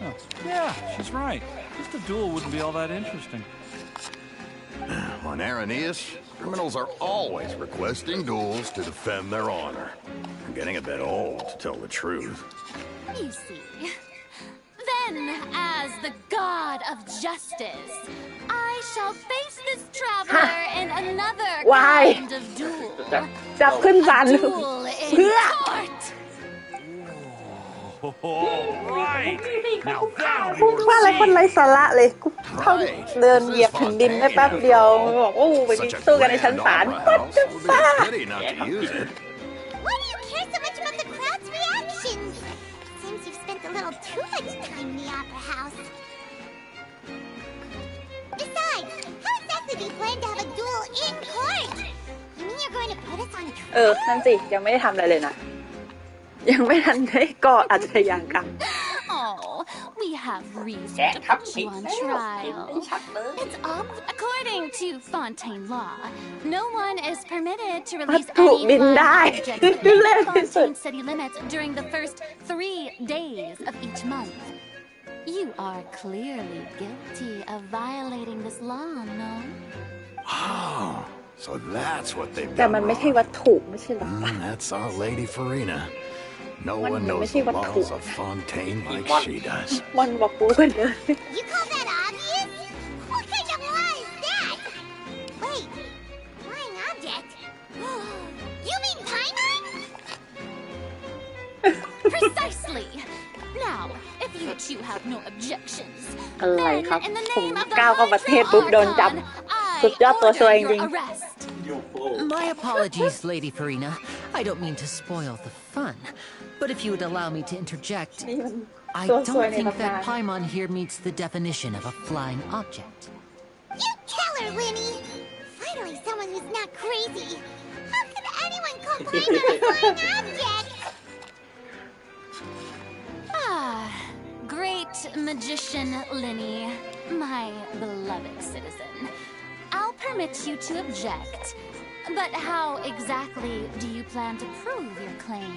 J: Oh, yeah, she's right. Just a duel wouldn't be all that interesting.
F: On Aranias, criminals are always requesting duels to defend their honor. I'm getting a bit old, to tell the truth.
K: You see. Then, as the god of justice, I shall face this traveler in another
A: Why?
K: kind of duel.
A: จับขึ้นศาล
K: A duel in
A: เพื่อ
K: court.
J: Oh, right. Now that'll be
A: พูดว่าอะไรคน
J: worth
A: ไร้
J: seeing.
A: สาระเลยกูเข้าเดินเหยียบถึงดินได้แป๊บเดียวบอกโอ้ไป
F: Such a
A: สู้กันในชั้น
F: grand
A: ศาล
F: opera
A: What
F: house.
A: the
F: It would be a
A: fuck
F: pity not to use it.
D: Why do you care so much about the crowd's reactions? Seems you've spent a little too much time in the opera house. Besides, how exactly do you plan to have a duel in court? You mean you're going to put us on
A: เออ
D: trial?
A: นั่นสิ ยังไม่ได้ทำอะไรเลยนะ ยังไม่ทันได้ก่ออาชญากรรม
K: Oh, we have reason
B: แกะ
K: to
B: ทับ
K: put
B: ผิด
K: you on
B: แล้วเห็น
K: trial.
B: ได้ชัดเลย
K: It's according to Fontaine law, no one is permitted to release
A: วัตถุ
K: any
A: บิน
K: flying
A: ได้
K: objects within
A: เล่นที่สุด
K: Fontaine city limits during the first 3 days of each month. You are clearly guilty of violating this law, no?
F: Oh, so that's what they've
A: แต่
F: done
A: มันไม่ใช่
F: wrong.
A: วัตถุไม่ใช่เหรอ
F: That's our Lady Farina. No
A: One
F: one
A: minute,
F: knows
A: see
F: the
A: what
F: laws
A: cool.
F: of Fontaine like
B: One.
F: she does.
A: มันบอกกูคนเดิน
D: You call that obvious? What kind of law is that? Wait, flying object? You mean Paimon?
K: Precisely. Now, if you two have no objections,
A: อะไร
K: then
A: ครับ
K: in the
A: ผม
K: name of the
A: ก้าวเข้าประเทศปุ๊บโดนจับ
K: Hydro
A: สุดยอดตัวซวย
K: Archon,
A: จริง
K: I order your arrest.
I: My apologies, Lady Farina. I don't mean to spoil the fun. But if you would allow me to interject,
A: นี่มัน
I: I
A: ตัวซวย
I: don't
A: ใน
I: think
A: ตำนาน
I: that Paimon here meets the definition of a flying object.
D: You tell her, Winnie. Finally, someone who's not crazy. How could anyone call Paimon a flying object?
K: Ah, great magician Linny, my beloved citizen. I'll permit you to object. But how exactly do you plan to prove your claim?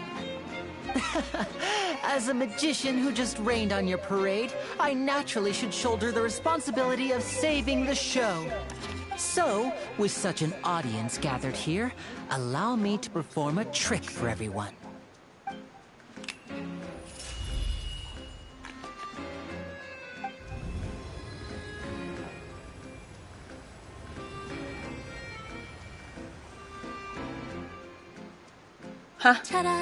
I: As a magician who just rained on your parade, I naturally should shoulder the responsibility of saving the show. So, with such an audience gathered here, allow me to perform a trick for everyone.
K: Ta-da!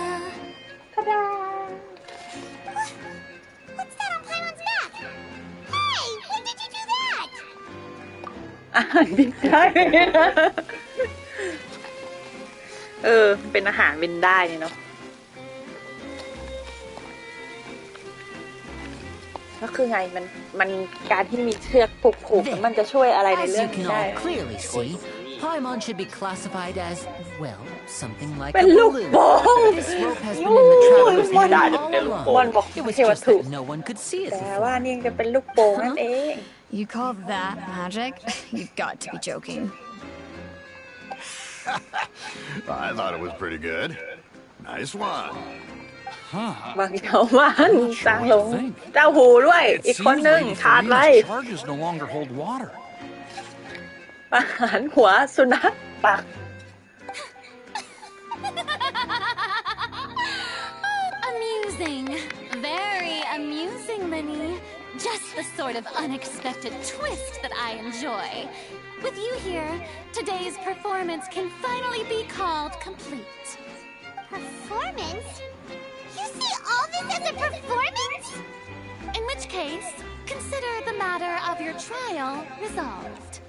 A: ทะดา อาหารบินได้ เป็นอาหารบินได้นี่เนาะก็คือไงมันการที่มีเชือกผูกมันจะช่วยอะไรใน
I: As
A: เรื่อ
I: you
A: งนี้
I: can
A: ได้
I: all clearly see, Paimon should be classified as, well, something like
A: เป็
I: a
A: นลูก
I: balloon.
A: โป่ง
I: This rope has been in the traveler's
A: มัน
I: hand all
A: บอล
I: along.
A: บอก
I: It was
A: เทว
I: just
A: ถุ
I: that no one could see it
A: แต่ว่า
I: before.
A: นี่จะเป็นลูกโป่งนั่นเอง
G: You call that magic? You've got to be joking.
F: I thought it was pretty good. Nice one.
A: บางเจ้ามันจางหลงเจ้าหูด้วย
J: It
A: อีกคน
J: seems
A: นึง
J: Lady
A: ขาดไป
J: Farina's charges no longer hold water.
A: อาหารหัวสุนัขปัก
K: Amusing. Very amusing, Linny. Just the sort of unexpected twist that I enjoy. With you here, today's performance can finally be called complete.
D: Performance? You see all this as a performance?
K: In which case, consider the matter of your trial resolved.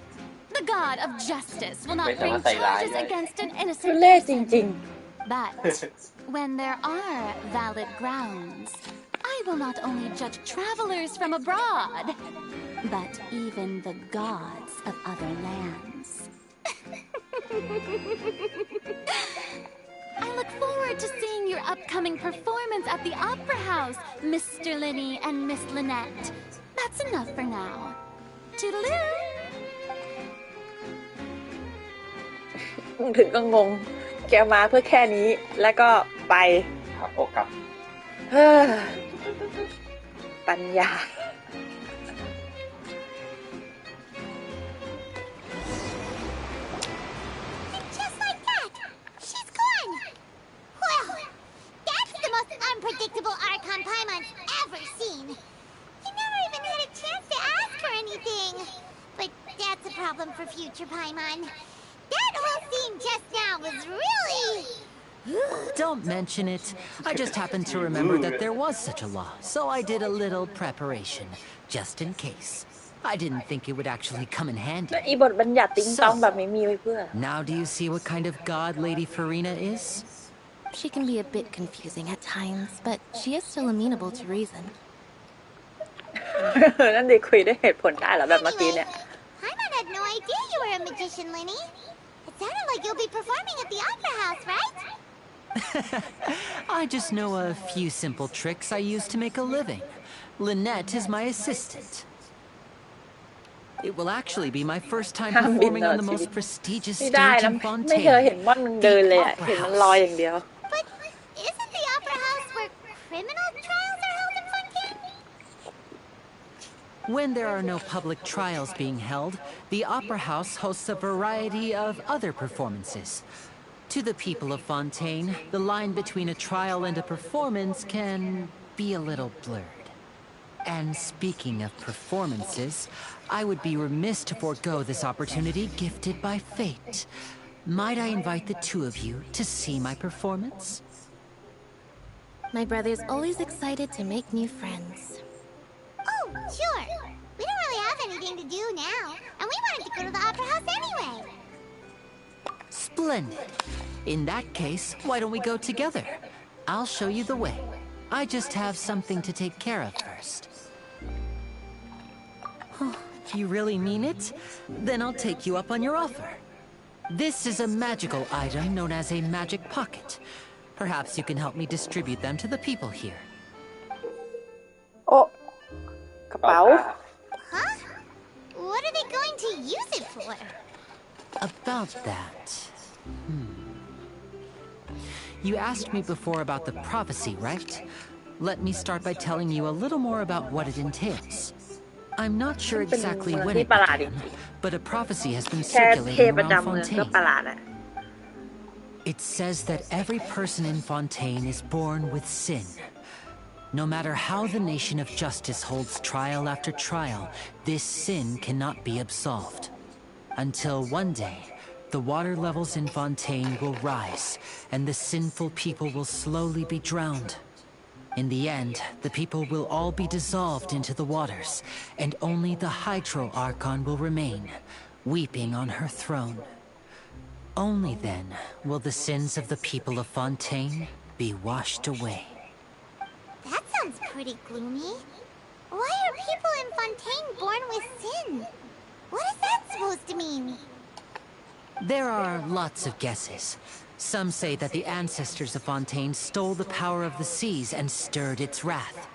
K: The god of justice will not bring charges against an
A: ทุ
K: innocent
A: เล่จ
K: person.
A: ริง
K: But when there are valid grounds, I will not only judge travelers from abroad, but even the gods of other lands. I look forward to seeing your upcoming performance at the Opera House, Mr. Linny and Miss Lynette. That's enough for now. Toodaloo!
A: ๆถึงก็งง แกมาเพื่อแค่นี้ แล้วก็ไป
B: ครับโอ้ครับ
A: เฮ้อปัญญา
D: And just like that, she's gone. Well, that's the most unpredictable Archon Paimon's ever seen. He never even had a chance to ask her anything. But that's a problem for future Paimon. That whole scene just now was really...
I: Don't mention it. I just happened to remember that there was such a law, so I did a little preparation, just in case. I didn't think it would actually come in
A: และ
I: handy.
A: อีบทบัญญัติติ๊งต้องแบบไม่มีไว้เพื่อ
I: Now do you see what kind of god Lady Farina is?
H: She can be a bit confusing at times, but she is still amenable to reason.
A: นั่นเด็กคุยได้เหตุผลได้เหรอแบบเมื่อกี้เนี่ย
D: Paimon had no idea you were a magician, Linny. It sounded like you'll be performing at the Opera House, right?
I: I just know a few simple tricks I use to make a living. Lynette is my assistant. It will actually be my first time
A: ห้ามบิน
I: performing
A: เนอะ
I: on the
A: ชีวิต
I: most prestigious
A: ไม่ได้
I: stage
A: นะ
I: in
A: ไม่เคยเห็น
I: Fontaine.
A: ม่อนมันเดินเลยอะเห็นมันลอยอย่างเดียว
D: But isn't the Opera House where criminal trials are held in Fontaine?
I: When there are no public trials being held, the Opera House hosts a variety of other performances. To the people of Fontaine, the line between a trial and a performance can be a little blurred. And speaking of performances, I would be remiss to forego this opportunity gifted by fate. Might I invite the two of you to see my performance?
H: My brother's always excited to make new friends.
D: Oh, sure. We don't really have anything to do now, and we wanted to go to the Opera House anyway.
I: Splendid. In that case, why don't we go together? I'll show you the way. I just have something to take care of first. You really mean it? Then I'll take you up on your offer. This is a magical item known as a magic pocket. Perhaps you can help me distribute them to the people here.
A: โอ้กระเป๋า
D: Huh? What are they going to use it for?
I: About that. You asked me before about the prophecy, right? Let me start by telling you a little more about what it entails. I'm not sure exactly when it began, but a prophecy has been
A: แค่เท
I: circulating
A: ประ
I: around
A: จำเมืองก็
I: Fontaine.
A: ประหลาดอะ
I: It says that every person in Fontaine is born with sin. No matter how the nation of justice holds trial after trial, this sin cannot be absolved. Until one day, the water levels in Fontaine will rise, and the sinful people will slowly be drowned. In the end, the people will all be dissolved into the waters, and only the Hydro Archon will remain, weeping on her throne. Only then will the sins of the people of Fontaine be washed away.
D: That sounds pretty gloomy. Why are people in Fontaine born with sin? What is that supposed to mean?
I: There are lots of guesses. Some say that the ancestors of Fontaine stole the power of the seas and stirred its wrath.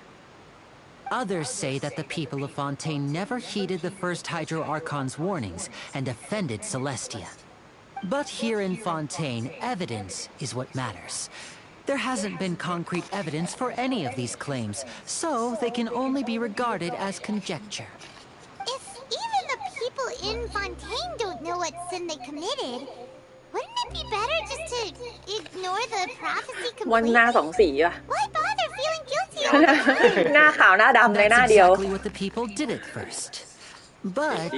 I: Others say that the people of Fontaine never heeded the first Hydro Archon's warnings and offended Celestia. But here in Fontaine, evidence is what matters. There hasn't been concrete evidence for any of these claims, so they can only be regarded as conjecture.
D: If even the people in Fontaine don't know what sin they committed, wouldn't it be better just to ignore the prophecy
A: วัน
D: completely?
A: หน้าสองสีอะ
D: Why bother feeling guilty all the time?
A: หน้าขาวหน้าดำเลยหน้า
I: That's
A: เดียว
I: exactly what the people did at first. But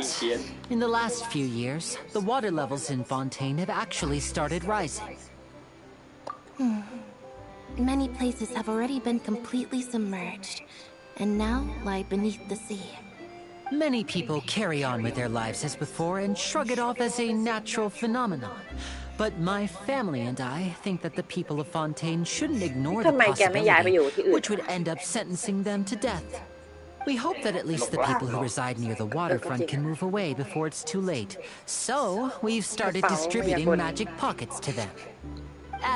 I: in the last few years, the water levels in Fontaine have actually started rising.
H: Many places have already been completely submerged, and now lie beneath the sea.
I: Many people carry on with their lives as before and shrug it off as a natural phenomenon. But my family and I think that the people of Fontaine shouldn't ignore the
A: ทำไมแกไม่ย้ายไปอยู่ที่อื่น
I: possibility, which would end up sentencing them to death. We hope that at least the people who reside near the waterfront can move away before it's too late. So, we've started distributing magic pockets to them.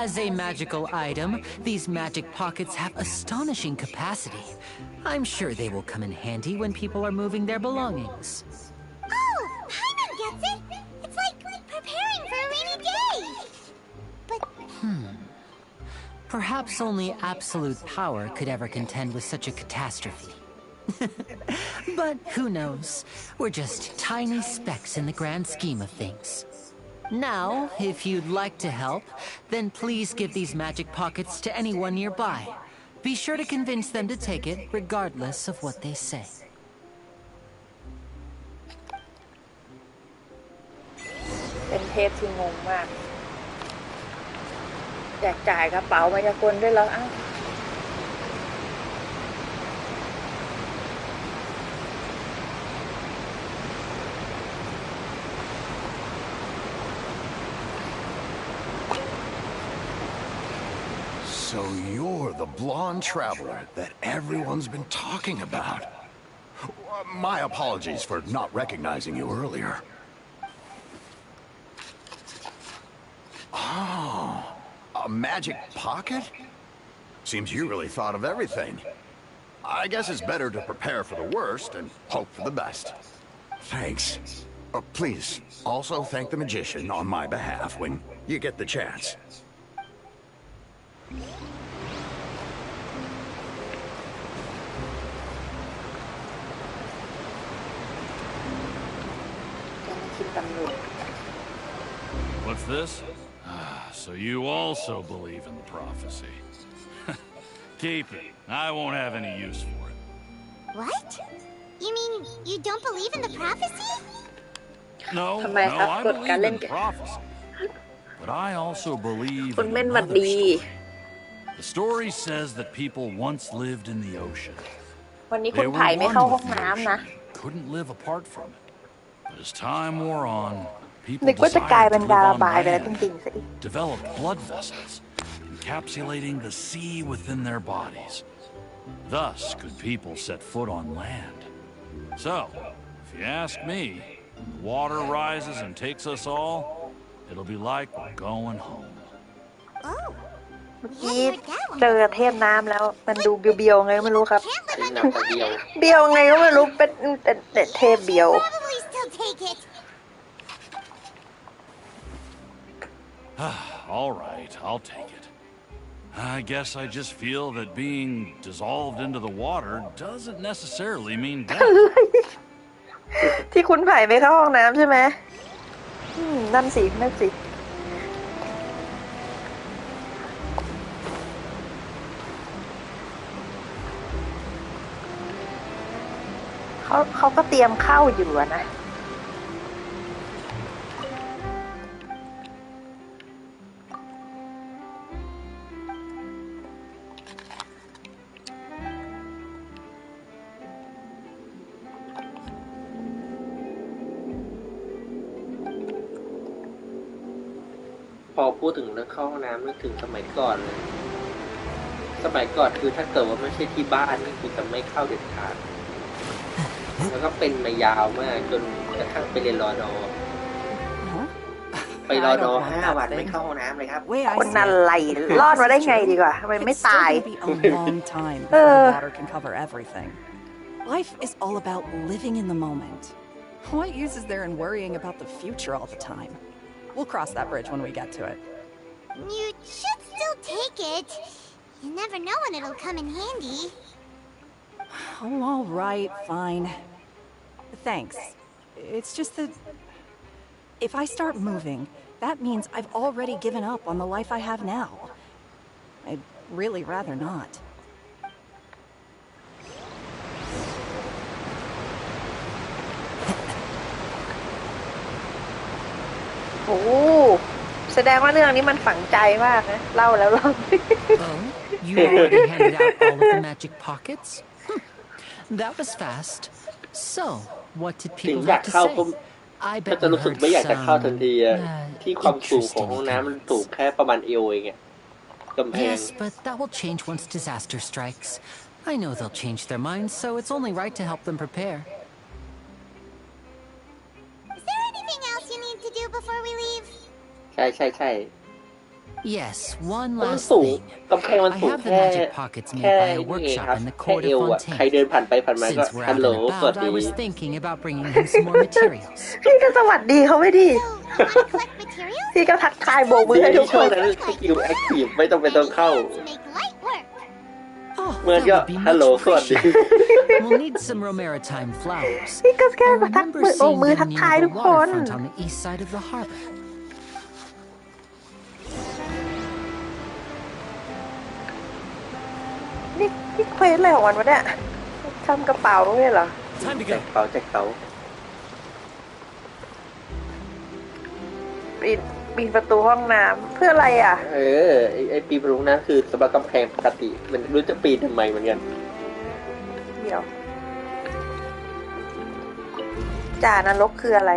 I: As a magical item, these magic pockets have astonishing capacity. I'm sure they will come in handy when people are moving their belongings.
D: Oh, Paimon gets it! It's like preparing for a rainy day! But
I: Perhaps only absolute power could ever contend with such a catastrophe. But who knows? We're just tiny specks in the grand scheme of things. Now, if you'd like to help, then please give these magic pockets to anyone nearby. Be sure to convince them to take it, regardless of what they say.
A: เป็นเทพที่งงมากแจกจ่ายกระเป๋ามายากลด้วยเหรออ้าว
F: So you're the blonde traveler that everyone's been talking about. My apologies for not recognizing you earlier. Oh, a magic pocket? Seems you really thought of everything. I guess it's better to prepare for the worst and hope for the best. Thanks. Please, also thank the magician on my behalf when you get the chance. ตำรวจ
J: What's this? So you also believe in the prophecy. Keep it. I won't have any use for it.
D: what? You mean you don't believe in the prophecy?
J: No,
A: ทำไม
J: no,
A: ครับ
J: I
A: กฎการ
J: believe
A: เล่น
J: in prophecy. But I also believe
A: คุณ
J: in
A: เม่นหวัด
J: another
A: ดี
J: story. The story says that people once lived in the ocean.
A: วันนี้คุ
J: They
A: ณ
J: were
A: ไผ่ไม่เข้า
J: one
A: ห้อง
J: with the
A: น้ำนะ
J: ocean, couldn't live apart from it. But as time wore on, people
A: นึกว่าจะกลาย
J: decided
A: เป็น
J: to
A: ดา
J: live
A: รา
J: on
A: บายไปแล้วจ
J: land,
A: ริงๆสิ
J: developed blood vessels, encapsulating the sea within their bodies. Thus could people set foot on land. So, if you ask me, when the water rises and takes us all, it'll be like we're going home.
D: Oh,
A: เมื่อ
D: we
A: กี้
D: haven't heard that one.
A: เจอเทพน้ำแล้วมันดูเบียวๆไงไม่รู้ครับ
D: Can't live
B: เป็น
D: on
B: แน
D: the
B: วเดียว
D: water.
A: เบียวไงก็ไม่รู้เป็นแต่เทพเบียว
D: Probably still take it.
J: All right, I'll take it. I guess I just feel that being dissolved into the water doesn't necessarily mean death.
A: ที่คุณไผ่ไม่เข้าห้องน้ำใช่ไหมนั่นสินั่นสิเขาก็เตรียมเข้าอยู่อะนะ
B: พอพูดถึงเรื่องเข้าห้องน้ำนึกถึงสมัยก่อนเลยสมัยก่อนคือถ้าเกิดว่าไม่ใช่ที่บ้านนี่คือจะไม่เข้าเด็ดขาดแล้วก็เป็นมายาวมากจนกระทั่งไปเรียนรอดอไปรอดอ5 วันไม่เข้าห้องน้ำเลยครับ
A: คนอะไรรอดมาได้ไงดีกว่าทำไมไม่ตาย
C: Water can cover everything. Life is all about living in the moment. What use is there in worrying about the future all the time? We'll cross that bridge when we get to it.
D: You should still take it. You never know when it'll come in handy.
C: Oh, all right, fine. Thanks. It's just that if I start moving, that means I've already given up on the life I have now. I'd really rather not.
A: โอ้แสดงว่าเรื่องนี้มันฝังใจมากนะเล่าแล้วเล่า
I: Oh, you already handed out all of the magic pockets? That was fast. So, what did
B: ถึง
I: people
B: อยาก
I: have to
B: เข้า
I: say?
B: ผม
I: I
B: ก็
I: bet
B: จะ
I: we
B: รู้สึก
I: heard
B: ไม่อยากจะเข้าทัน
I: some
B: ทีที่ความสูงของห้อง
I: interesting
B: น้ำมัน
I: comments.
B: สูงแค่ประมาณเอวเองกำแพง
I: Yes, but that will change once disaster strikes. I know they'll change their minds, so it's only right to help them prepare.
D: Is there anything else you need to do before we leave?
B: ใช่
I: Yes, one
B: มัน
I: last
B: สูง
I: thing.
B: กำแพงมัน
I: I
B: สูง
I: have the
B: แค่
I: magic pockets
B: แค่
I: made by a
B: นี่เอง
I: workshop
B: ครับ
I: in the
B: แค่
I: court
B: เอ
I: of
B: วใคร
I: Fontaine.
B: เดินผ่านไปผ่านมาก็
I: Since we're
B: ฮัล
I: out
B: โหล
I: and
B: สวัส
I: about,
B: ดี
I: I was thinking about bringing him some more materials.
A: พี่ก็สวัสดีเขาไม่ดี
D: So, you want to collect materials?
A: พี่ก็ทักทายโบกมือ
B: ดี
A: ให้ทุกค
B: ช่วง
A: น
B: นั้นสกิลแอคทีฟไม่ต้องไปต้องเข้า
D: Hands make light work.
I: Oh,
B: เหมือน
I: that
B: ก็
I: would be
B: ฮัลโหล
I: much
B: สวัสดี
I: appreciated. We'll need some romaritime flowers.
A: พี่ก็แค่
I: I
A: มาทัก
I: remember
A: มือโบก
I: seeing
A: มือ
I: them
A: ทักทาย
I: near
A: ทุ
I: the
A: กคน
I: waterfront on the east side of the harbor.
A: นี่เควสอะไรของมันวะเนี่ยทำกระเป๋าเนี่ยเหรอ
J: Time to
B: แจ
J: go.
B: กเขาแจกเขา
A: ปีนประตูห้องน้ำเพื่ออะไรอ่ะ
B: ไอปีนประตูนั้นคือสำหรับกำแพงปกติมันรู้จะปีนทำไมเหมือนกัน
A: เดี๋ยวจ่านรกคืออะไร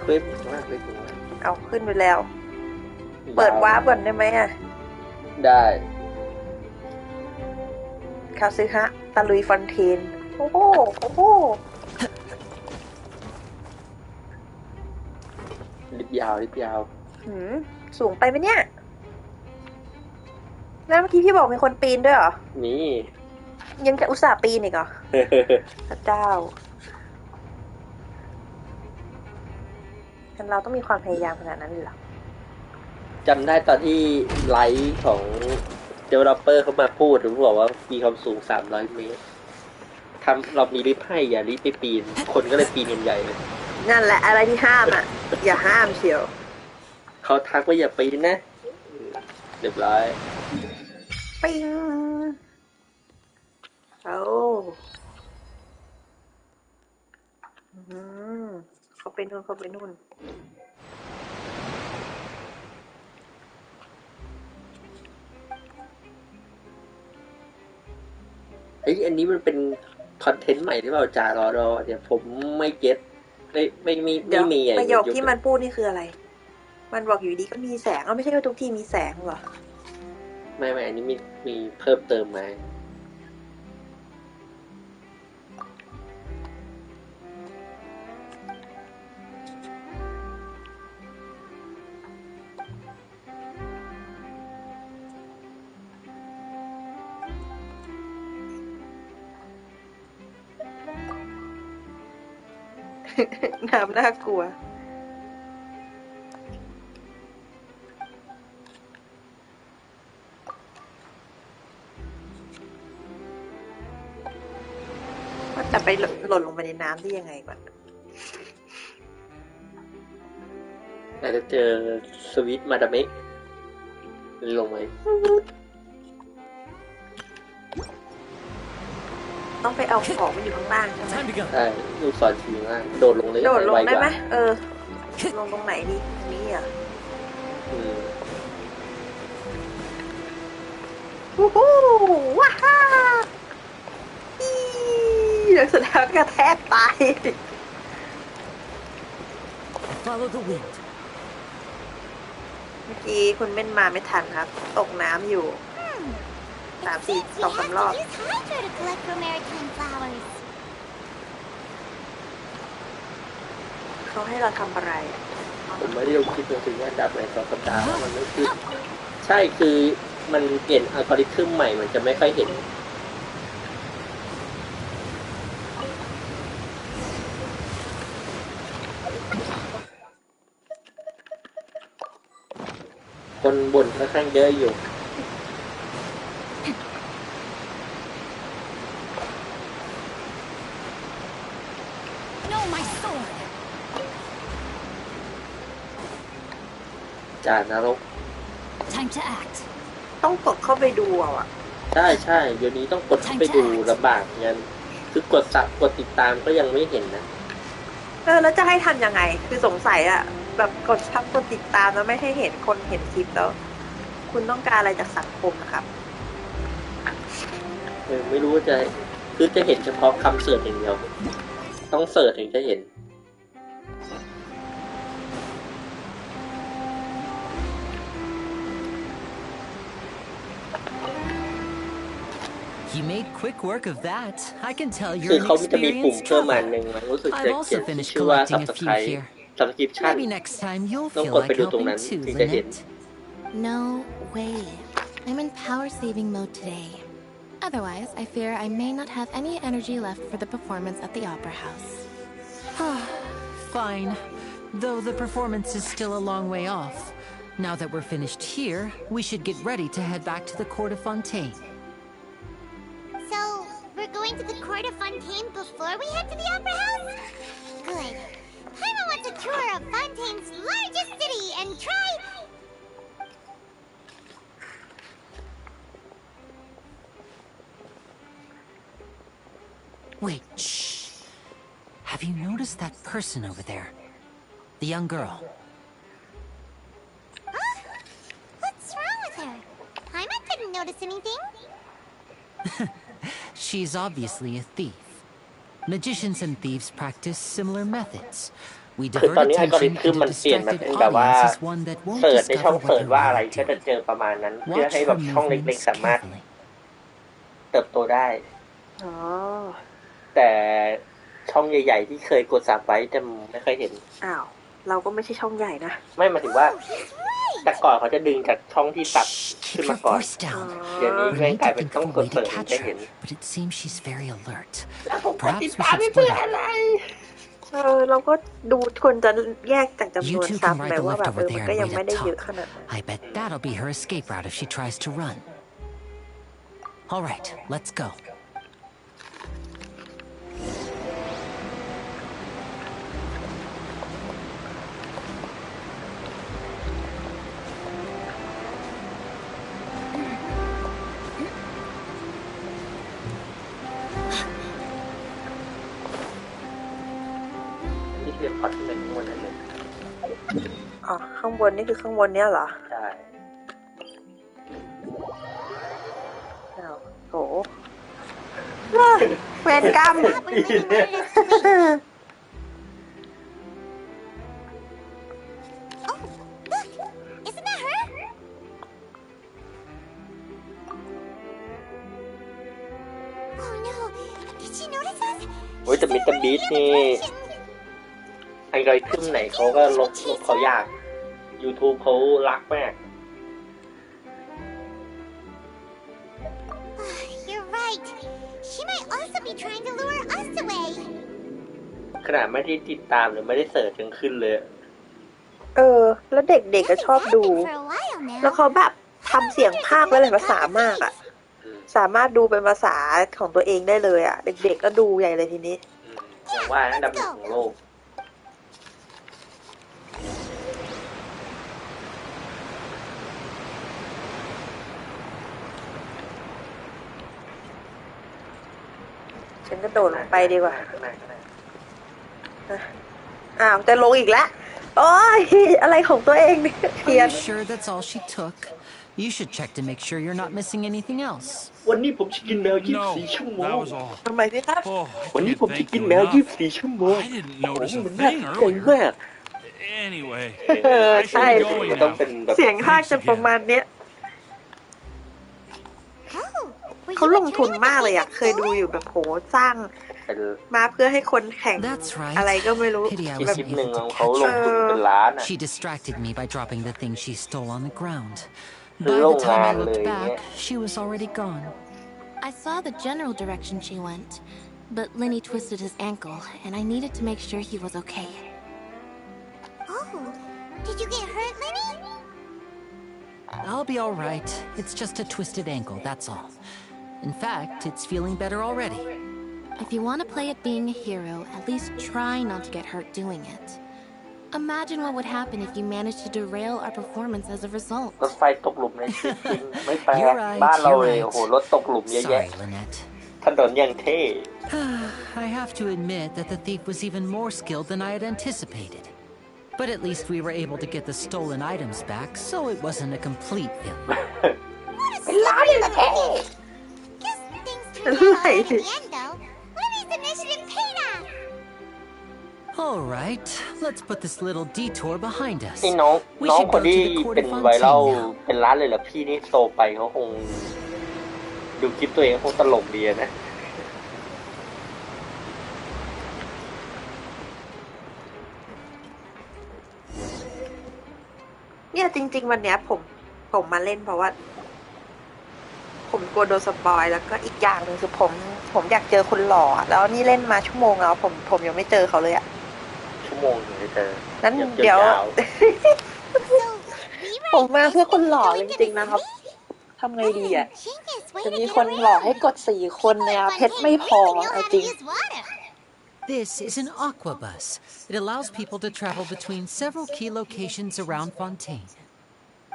B: เควสมากเลยคุณ
A: เอาขึ้นไปแล้ว เปิดวาร์ปก่อนได้ไหมอ่ะ
B: ได้
A: คาซึฮะตะลุยฟอนเทนโอ้โหโอ้โห
B: ลิบยาว
A: สูงไปไหมเนี่ยแล้วเมื่อกี้พี่บอกมีคนปีนด้วยเหรอ
B: นี่
A: ยังจะอุตส่าห์ปีนอีกเหรอ พระเจ้ากันเราต้องมีความพยายามขนาดนั้นเลยเหรอ
B: จำได้ตอนที่ไลฟ์ของ developer เขามาพูดหรือบอกว่ามีความสูง300 เมตรเรามีลิฟต์ให้อย่าลิฟต์ไปปีน คนก็เลยปีนกันใหญ่เลย
A: นั่นแหละอะไรที่ห้ามอ่ะ อย่าห้ามเชียว
B: เขาทักว่าอย่าปีนนะเรียบร้อย
A: ปิงเอาเขาไปนู่น
B: อันนี้มันเป็นคอนเทนต์ใหม่หรือเปล่าจ่ารอเดี๋ยวผมไม่เก็ตไม่มี
A: เดี๋ยว
B: ไม่มี
A: ประโยคที่มันพูดนี่คืออะไร มันบอกอยู่ดีก็มีแสงไม่ใช่ว่าทุกที่มีแสงเหรอ
B: ไม่อันนี้มีเพิ่มเติมมา
A: น้ำน่ากลัว ว่าจะไปหล่นลงไปในน้ำได้ยังไงก่อน
B: อาจจะเจอสวิตมาดามะลงไหม
A: ต้องไปเอาของมันอยู่ข้างล่างใช่ไหม
J: Time to go.
B: ใช่ลูกศรชี้ล่างโดดลงเลย
A: โดดลงได้ไหม
B: วกว่า
A: ลงตรงไหนดีตรงนี้อ่ะ วู้ฮู้ว้าฮ่านักแสดงกระแทกตาย
I: Follow the wind.
A: เมื่อกี้คุณเม่นมาไม่ทันครับ ตกน้ำอยู่2-3 รอบ
D: Use Hydra to collect for maritime flowers.
A: เขาให้เราทำอะไร
B: ผมไม่ได้ลงคลิปถึงอันดับใน2 สัปดาห์มันไม่ขึ้นใช่คือมันเปลี่ยนอัลกอริทึมใหม่มันจะไม่ค่อยเห็นคนบ่นค่อนข้างเยอะอยู่
K: No, my sword.
B: จานรก
K: Time to act.
A: ต้องกดเข้าไปดูเอาอะ
B: ใช่เดี๋ยวนี้ต้องกดเข้าไปดูลำบากงั้นคือกดสับกดติดตามก็ยังไม่เห็นนะ
A: แล้วจะให้ทำยังไง คือสงสัยอะแบบกดทับกดติดตามแล้วไม่ให้เห็นคนเห็นคลิปแล้ว คุณต้องการอะไรจากสังคมนะครับ
B: ไม่รู้ว่าจะคือจะเห็นเฉพาะคำเสิร์ชอย่างเดียวต้องเสิร์ชถึงจะเห็น
I: You made quick work of that. I can tell
B: คือ
I: you're
B: เขา
I: an
B: จะมีปุ่ม
I: experienced
B: เพิ่มมา
I: traveler.
B: หนึ่งรู้สึกจะ
I: I've
B: เขีย
I: also
B: น
I: finished
B: ชื่อว่า
I: collecting a few here.
B: subscription
I: Maybe next time you'll
B: ต้อง
I: feel
B: กดไป
I: like
B: ดูตรง
I: helping
B: นั้น
I: too,
B: ถึงจะเห็น
I: Lynette.
H: No way. I'm in power saving mode today. Otherwise, I fear I may not have any energy left for the performance at the Opera House.
I: Fine. Though the performance is still a long way off. Now that we're finished here, we should get ready to head back to the Court of Fontaine.
D: So, we're going to the Court of Fontaine before we head to the Opera House? Good. Paimon wants a tour of Fontaine's largest city and try...
I: Wait, shh. Have you noticed that person over there? The young girl.
D: Huh? What's wrong with her? Paimon didn't notice anything.
I: She's obviously a thief. Magicians and thieves practice similar methods. We
B: คือตอน
I: divert
B: นี้อัลกอริ
I: attention
B: ทึม
I: and
B: มัน
I: a
B: เปลี่ยนมา
I: distracted
B: เป็นแบบว่า
I: audience is one that won't
B: เสิร์ชในช่อง
I: discover
B: เสิร์ช
I: what
B: ว่าอะไร
I: you're
B: ก็จะ
I: doing.
B: เจอประมาณนั้นเพื่อ
I: Watch
B: ให้แบ
I: her
B: บช่องเล็ก
I: movements
B: ๆสามารถ
I: carefully.
B: เติบโตได้
A: อ๋อ
B: แต่ช่องใหญ่ๆที่เคยกดซับไว้จะไม่ค่อยเห็น
A: อ้าว เราก็ไม่ใช่ช่องใหญ่นะ
B: ไม่หมายถึงว่า แต่ก่อนเขาจะดึงจากช่องที่ซับ
I: Shh,
B: ขึ้น
I: keep
B: มา
I: your
B: ก่อน
I: voice down.
B: เดี๋ยวนี้
I: We're
B: แม่ง
I: going
B: กลาย
I: to
B: เป็น
I: think
B: ต้อง
I: of a
B: กด
I: way
B: เสิร์
I: to
B: ชถึง
I: catch
B: จะเห็น
I: her, but it seems she's very alert.
B: แล้วผมกด
I: Perhaps
B: ติด
I: we
B: ตาม
I: should
B: ไม่เพื่อ
I: split
B: อะไร
I: up.
A: เราก็ดูควรจะแยกจากจำน
I: You
A: วน
I: two
A: ซับ
I: can
A: ไหม
I: ride the
A: ว่า
I: lift
A: แบบ
I: over
A: มัน
I: there
A: ก็
I: and
A: ยัง
I: wait
A: ไม่
I: up
A: ได้เย
I: top.
A: อะขนาดนั้น
I: I bet that'll be her escape route if she tries to run. All right, let's go.
B: นี่คือพอดที่เป็นข้างบนนั่นเลย
A: อ๋อ ข้างบนนี่คือข้างบนเนี้ยเหรอ
B: ใช่
A: อ้าวโหเฮ้ยเวรกรรม
D: Stop, we're leaving wanted us to wait. Oh, look! Isn't that her? Oh no! Did she notice us?
B: โอ้ยแต่มิสเตอร์บีสนี่อัลกอริทึมไหนเขาก็ลบเขายาก YouTube เขารักมาก
D: You're right. She might also be trying to lure us away.
B: ขนาดไม่ได้ติดตามหรือไม่ได้เสิร์ชยังขึ้นเลย
A: แล้วเด็กๆก็ชอบดู
D: Happened for a while
A: แล้ว
D: now.
A: เขาแบบทำเสียงภาคไว้หลายภาษามากอ่ะ สามารถดูเป็นภาษาของตัวเองได้เลยอ่ะ เด็กๆก็ดูใหญ่เลยทีนี้
B: อย่างว่าอันดับหนึ่งของโลก
A: ฉันก็โดดลงไปดีกว่า
B: ข้างหน้า
A: อ้าวจะลงอีกแล้ว โอ้ย อะไรของตัวเองเนี่ยเพี้ย
I: Are
A: น
I: you sure that's all she took? You should check to make sure you're not missing anything else.
B: วันนี้ผมจะกินแมว
J: No,
B: 24 ชั่วโม
J: that
B: ง
J: was all.
A: ทำไมพี่ครับ
J: Oh,
B: วัน
J: I
B: นี้
J: can't
B: ผมจะ
J: thank
B: กิน
J: you
B: แมว
J: enough.
B: 24 ชั่วโมง
J: I didn't notice
B: โอ้
J: a
B: มันน่า
J: thing
B: ใจ
J: earlier.
B: มาก
J: Anyway,
A: ใช่
J: I should be going
B: ต้อง
J: now.
B: เป็นแบบ
A: เสียงภาคจะประมาณเนี้ย
D: Oh, were
A: เขา
D: you
A: ลงทุน
D: returning
A: มาก
D: with
A: เลย
D: the
A: อะ
D: case
A: เคย
D: at
A: ดู
D: school?
A: อยู่แบบโหสร้าง
B: เป็น
A: มาเพื่อให้คนแข่ง
I: That's right.
A: อะไรก็ไม่รู้
I: Pity I
B: คลิ
I: wasn't
B: ปหนึ่ง
I: able to
B: เขา
I: catch
B: ลง
I: her.
B: ทุนเป็นล้านอ่ะ
I: She distracted me by dropping the things she stole on the ground.
B: ซื้อ
I: By
B: โร
I: the
B: ง
I: time
B: งา
I: I
B: นเลย
I: looked
B: เงี้ย
I: back, she was already gone.
H: I saw the general direction she went, but Lenny twisted his ankle, and I needed to make sure he was okay.
D: Oh, did you get hurt, Lenny?
I: I'll be all right. It's just a twisted ankle, that's all. In fact, it's feeling better already.
H: If you want to play at being a hero, at least try not to get hurt doing it. Imagine what would happen if you managed to derail our performance as a result.
B: รถไฟตกหลุมในชีวิตจริงไม่แปลก
I: You're right,
B: บ้านเรา
I: you're
B: เลย
I: right.
B: โอ้โหรถตกหลุมเยอะแยะ
I: Sorry, Lynette.
B: ถนนอย่างเท่
I: I have to admit that the thief was even more skilled than I had anticipated. But at least we were able to get the stolen items back, so it wasn't a complete failure.
D: What a story! Guess things turned out alright in the end, though. Lenny's initiative paid off!
I: All right, let's put this little detour behind us.
B: นี่น้อง
I: We
B: น้อง
I: should
B: คน
I: go to
B: ที่
I: the court
B: เป็น
I: of
B: ไวรัล
I: Fontaine now.
B: เป็นล้านเลยเหรอพี่นี่โตไปเขาคง ดูคลิปตัวเองคงตลกดีนะ
A: เนี่ยจริง ๆ วันเนี้ยผมมาเล่นเพราะว่า ผมกลัวโดนสปอยแล้วก็อีกอย่างหนึ่งคือผมอยากเจอคนหล่ออะแล้วนี่เล่นมาชั่วโมงแล้วผมยังไม่เจอเขาเลยอะ
B: ชั่วโมงถึงจะเจอ
A: นั้น
B: เดี๋
A: เดี๋ยว
B: ยาว
D: So,
A: ผมมาเพื่อคนหล่อจริงๆนะครับทำไงดีอะ
D: genius way
A: จะ
D: to
A: มี
D: get
A: คนหล่อ
D: around.
A: ให้กด4 คนเลยอะเพชรไม่พอ
D: We know
A: เอา
D: how
A: จ
D: to
A: ริง
D: use water.
I: This is an aqua bus. It allows people to travel between several key locations around Fontaine.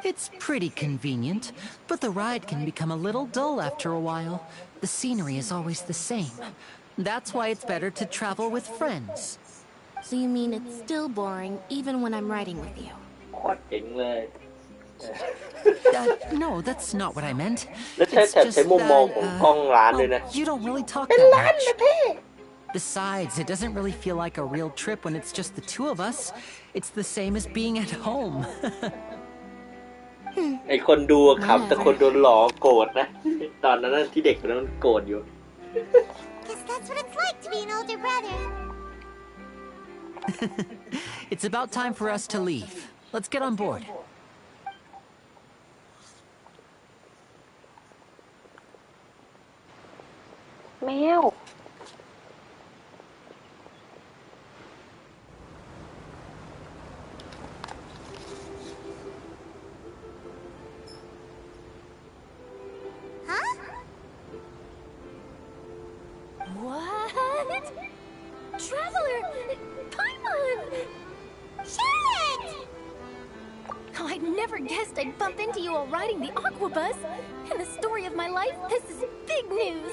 I: It's pretty convenient, but the ride can become a little dull after a while. The scenery is always the same. That's why it's better to travel with friends.
H: So you mean it's still boring even when I'm riding with you?
B: โคตรเจ๋งเลย
I: No, that's not what I meant.
B: แล้วใช้
I: It's
B: แต่
I: just
B: ใช้มุมมอง
I: that,
B: ของกล้องร้านเลยนะ
I: you don't really talk that much. Besides, it doesn't really feel like a real trip when it's just the two of us. It's the same as being at home.
B: ไอคนดูอะขำแต่คนโดนหลอกโกรธนะ ตอนนั้นนะที่เด็กคนนั้นโกรธอยู่
D: Guess that's what it's like to be an older brother.
I: It's about time for us to leave. Let's get on board.
A: แมว
D: Huh?
K: What? Traveler! Paimon!
D: Charlotte!
K: Oh, I'd never guessed I'd bump into you while riding the aqua bus. In the story of my life, this is big news.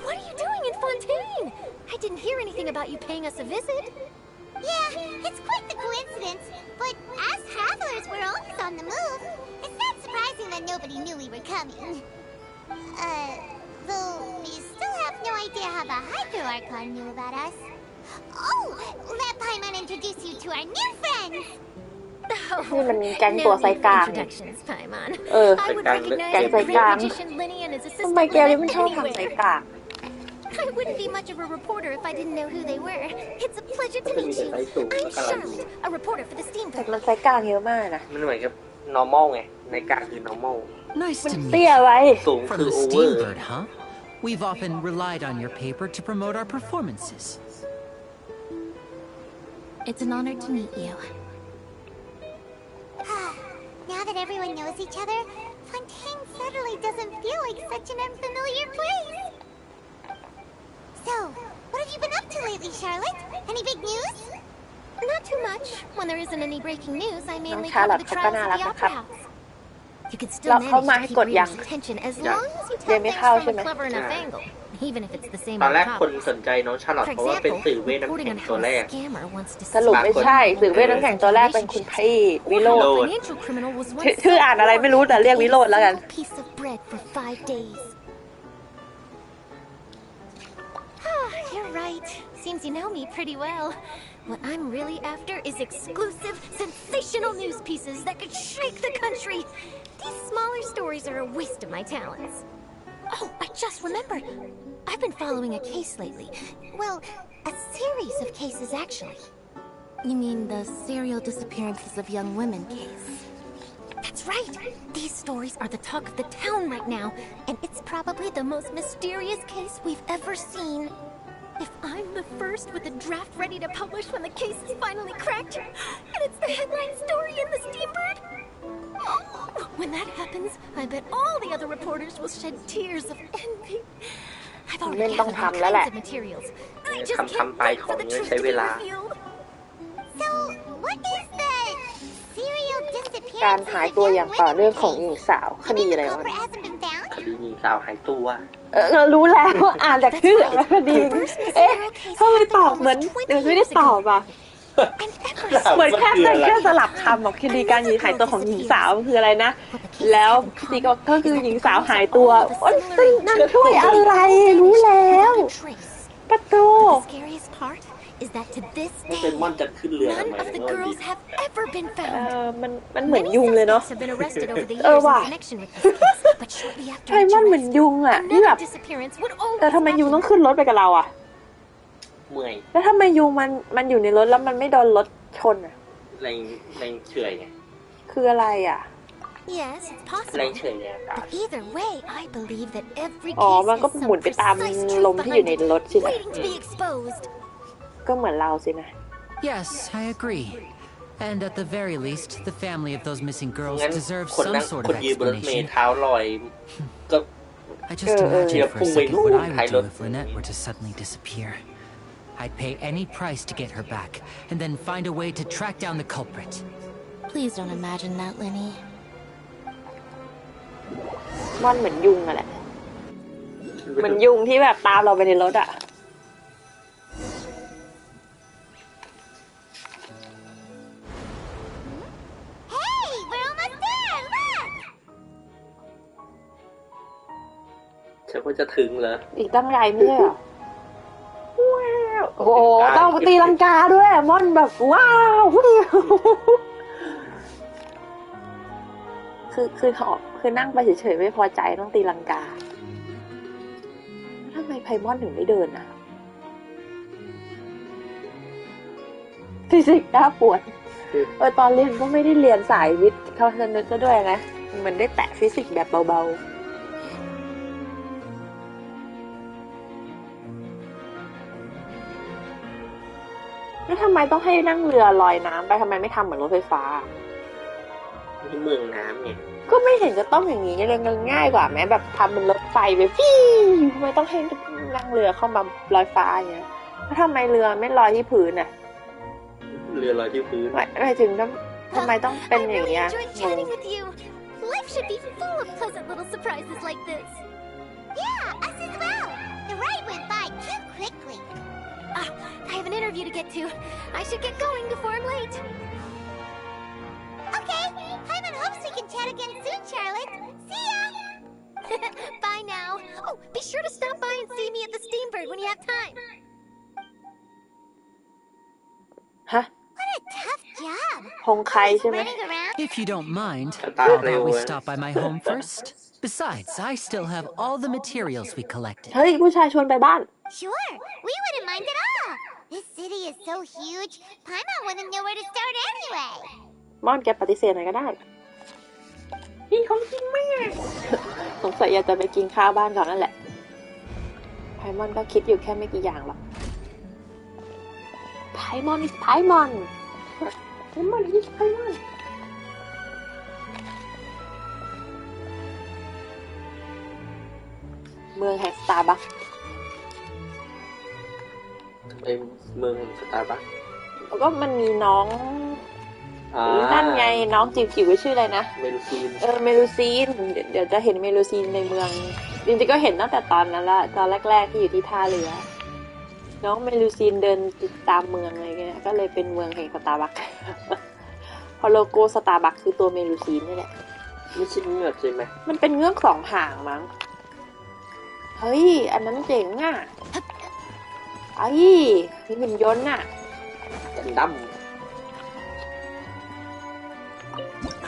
K: What are you doing in Fontaine? I didn't hear anything about you paying us a visit.
D: Yeah, it's quite the coincidence, but as travelers, we're always on the move. It's not surprising that nobody knew we were coming. Though we still have no idea how the Hydro Archon knew about us. Oh, let Paimon introduce you to our new friends!
A: นี่มันแก๊งตัวไซกลาง
K: Introductions, Paimon.
A: เออ
K: I would recognize
A: แก๊ง
K: the
A: ไซ
K: great
A: กลาง
K: magician Lenny and his
A: ทำ
K: assistant
A: ไมแกนี่มัน
K: Lynette
A: ชอบทำไซ
K: anywhere.
A: กลาง
K: I wouldn't be much of a reporter if I didn't know who they were. It's a pleasure to meet you. I'm Charlotte, a reporter for the
A: แต่
K: steamboat.
A: มันไซกลางเยอะมากนะ
B: มันเหมือนกับ normal ไง ในกลางคือ normal
I: Nice to
A: เตี้
I: meet
A: ย
I: you.
A: ไว้
B: สูง
I: From
B: คือ
I: the
B: over
I: Steambird, huh? We've often relied on your paper to promote our performances.
H: It's an honor to meet you.
D: Now that everyone knows each other, Fontaine suddenly doesn't feel like such an unfamiliar place. So, what have you been up to lately, Charlotte? Any big news?
K: Not too much. When there isn't any breaking news, I mainly
A: Charlotte
K: cover the
A: เขาก็
K: trials
A: น่า
K: at
A: รัก
K: the
A: นะครั
K: Opera
A: บ
K: House. You could
A: เรา
K: still
A: เข้ามา
K: manage
A: ให้
K: to
A: ก
K: keep
A: ดยัง
K: readers' attention as
B: Yeah.
K: long as you
A: เรีย
K: tell
A: นไม่
K: things
A: เข้า
K: from
A: ใช่ไหม
K: a clever enough angle, even if it's the same
B: ตอนแรก
K: old
B: คน
K: copies.
B: สนใจน้องชาร์ลอต
K: For
B: เพราะว่าเป็น
K: example,
B: สื่อเวทน้ำ
K: reporting
B: แข็ง
K: on
B: ตัว
K: how
B: แร
K: a
B: ก
K: scammer wants to
A: สรุป
K: steal
A: ไม่ใช่สื่อเวทน้ำแข็งตัวแรกเป็นคุณพี่วิโร
K: or
A: จ
K: how
A: น์
K: a financial criminal was once
A: ชื่ออ่านอะไรไม่รู้แต่เรียกวิโรจน์แล้วกัน
K: a piece of bread for 5 days. You're
D: right. Seems you know me pretty well. What I'm really after is exclusive, sensational news pieces that could shake the country. These smaller stories are a waste of my talents. Oh, I just remembered. I've been following a case lately. Well, a series of cases, actually.
H: You mean the serial disappearances of young women case?
D: That's right. These stories are the talk of the town right now, and it's probably the most mysterious case we've ever seen. If I'm the first with a draft ready to publish when the case is finally cracked, and it's the headline story in the Steambird, oh, when that happens, I bet all the other reporters will shed tears of envy. I've already gathered all kinds of materials. I just can't wait for the truth to be revealed. So, what is the serial
A: การ
D: disappearance
A: หายตัวอย่างต่อเนื่องของหญิงสาว คดีอะไร
D: The
A: วะ
D: culprit hasn't been found?
B: คดีหญิงสาวหายตัว
A: รู้แล้วอ่านจากชื่อแล้วคดีทำไมตอบเหมือนไม่ได้ตอบอ่ะ เหมือนแค่สลับคำบอกคดีการหายตัวของหญิงสาวคืออะไรนะ แล้วซีก็คือหญิงสาวหายตัวนั่นช่วยอะไรรู้แล้วประตู
D: Is that to this
B: ไม่เป็น
D: day,
B: ม่อนจะขึ้นเรือทำ
D: none
B: ไม
D: of the
B: เนี่ย
D: girls have ever been found.
A: มันเหมือนยุงเลยเนาะ
D: Have been arrested over the years in connection with this case, but shortly after
A: ไอ้มันเหมือนยุงอ่ะที่แบบ
D: disappearance would always
A: แต่ทำไมยุงต้องขึ้นรถไปกับเราอ่ะ
B: เมื่อย
A: แล้วทำไมยุงมันอยู่ในรถแล้วมันไม่โดนรถชนอ่ะ
B: แรงเฉยไง
A: คืออะไรอ่ะ
D: Yes, it's possible.
B: แรงเฉยในอากาศ
D: But either way, I believe that every
A: อ๋อ
D: case
A: มันก็
D: has
A: หมุน
D: some
A: ไปตาม
D: precise
A: ล
D: truth
A: มที่อยู่ใน
D: behind
A: รถ
D: it,
A: ใช่ไหม
D: waiting to be exposed.
A: ก็เหมือนเราสินะ
I: Yes, I agree. And at the very least, the family of those missing girls
B: งั้น
I: deserves
B: คน
I: some
B: นั่ง
I: sort
B: ค
I: of
B: นยืนบนรถเมล์
I: explanation.
B: เท้าลอยก็
I: I just imagined for a second what I would do
B: Pilot.
I: if Lynette were to suddenly disappear. I'd pay any price to get her back, and then find a way to track down the culprit.
H: Please don't imagine that, Lenny.
A: มันเหมือนยุงอะแหละ เหมือนยุงที่แบบตามเราไปในรถอะ
D: Hey, we're almost there. Look.
B: ฉันว่าจะถึงเหรอ
A: อีกตั้งไกลไม่ใช่เหรอว้าวโอ้โหต้องตีลังกาด้วยม่อนแบบว้าวคือนั่งไปเฉยๆไม่พอใจต้องตีลังกาทำไมไพมอนถึงไม่เดินอะฟิสิกส์น่าปวดตอนเรียนก็ไม่ได้เรียนสายวิทย์เขาสนุกซะด้วยนะเหมือนได้แตะฟิสิกส์แบบเบาๆแล้วทำไมต้องให้นั่งเรือลอยน้ำไปทำไมไม่ทำเหมือนรถไฟฟ้า
B: นี่เมืองน้ำไง
A: ก็ไม่เห็นจะต้องอย่างนี้เลยง่ายกว่าไหมแบบทำเป็นรถไฟไปฟี่ทำไมต้องให้นั่งเรือเข้ามาลอยฟ้าอย่างเงี้ยแล้วทำไมเรือไม่ลอยที่พื้นอ่ะ
B: เรือลอยที่พื้น
A: ไม่ถึงทำไมต้องเป็นอย่างเงี้ย
D: I really enjoyed chatting with you. Life should be full of pleasant little surprises like this. Yeah, us as well. The ride went by too quickly. I have an interview to get to. I should get going before I'm late. Okay, Paimon hopes we can chat again soon, Charlotte. See ya! Bye now. Oh, be sure to stop by and see me at the Steambird when you have time.
A: ฮะ
D: What a tough job.
A: พงไคใช่ไหม
D: Running around.
I: If you don't mind,
B: Stop
I: how about we
B: everywhere.
I: stop by my home first? Besides, I still have all the materials we collected.
A: เฮ้ยผู้ชายชวนไปบ้าน
D: Sure, we wouldn't mind at all. This city is so huge, Paimon wouldn't know where to start anyway.
A: ม่อนแกปฏิเสธหน่อยก็ได้นี่ของจริงมากสงสัยอยากจะไปกินข้าวบ้านก่อนนั่นแหละไพมอนก็คิดอยู่แค่ไม่กี่อย่างหรอกไพมอนis ไพมอน is ไพมอนเมืองแห่งสตาร์บัค
B: ไปเมืองสตาร์บัค
A: แล้วก็มันมีน้องนั่นไงน้องจิ๋วๆชื่ออะไรนะ
B: เมลูซีน
A: เมลูซีนเดี๋ยวจะเห็นเมลูซีนในเมืองจริงๆก็เห็นตั้งแต่ตอนนั้นละตอนแรกๆที่อยู่ที่ท่าเรือน้องเมลูซีนเดินติดตามเมืองอะไรเงี้ยก็เลยเป็นเมืองแห่งสตาร์บัค พอโลโก้สตาร์บัคคือตัวเมลูซีนนี่แหละ
B: ไม่ใช่เงือกใช่ไหม
A: มันเป็นเงือกสองหางมั้งเฮ้ยอันนั้นเจ๋งอ่ะ ไอ้มีหุ่นยนต์น่ะ
B: กันดั้ม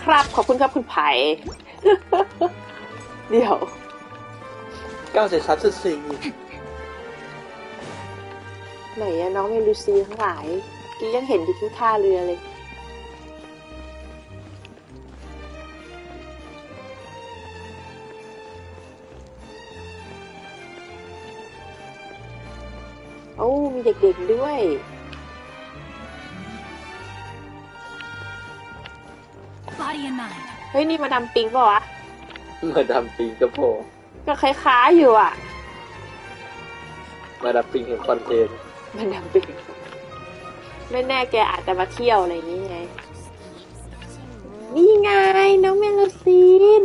A: ครับขอบคุณครับคุณไผ่ เดี๋ยว
B: 93.4
A: ไหนอะน้องเมลูซีทั้งหลายกี้ยังเห็นอยู่ที่ท่าเรือเลยโอ้มีเด็กๆด้วย
K: Body in mind.
A: เฮ้ยนี่มาดามปิงป่ะวะ
B: มาดามปิงกระโผ
A: ก็คล้ายๆอยู่อ่ะ
B: มาดามปิงเห็นคอนเทนต์
A: มาดามปิงไม่แน่แกอาจจะมาเที่ยวอะไรนี้ไง นี่ไงน้องเมลูซีน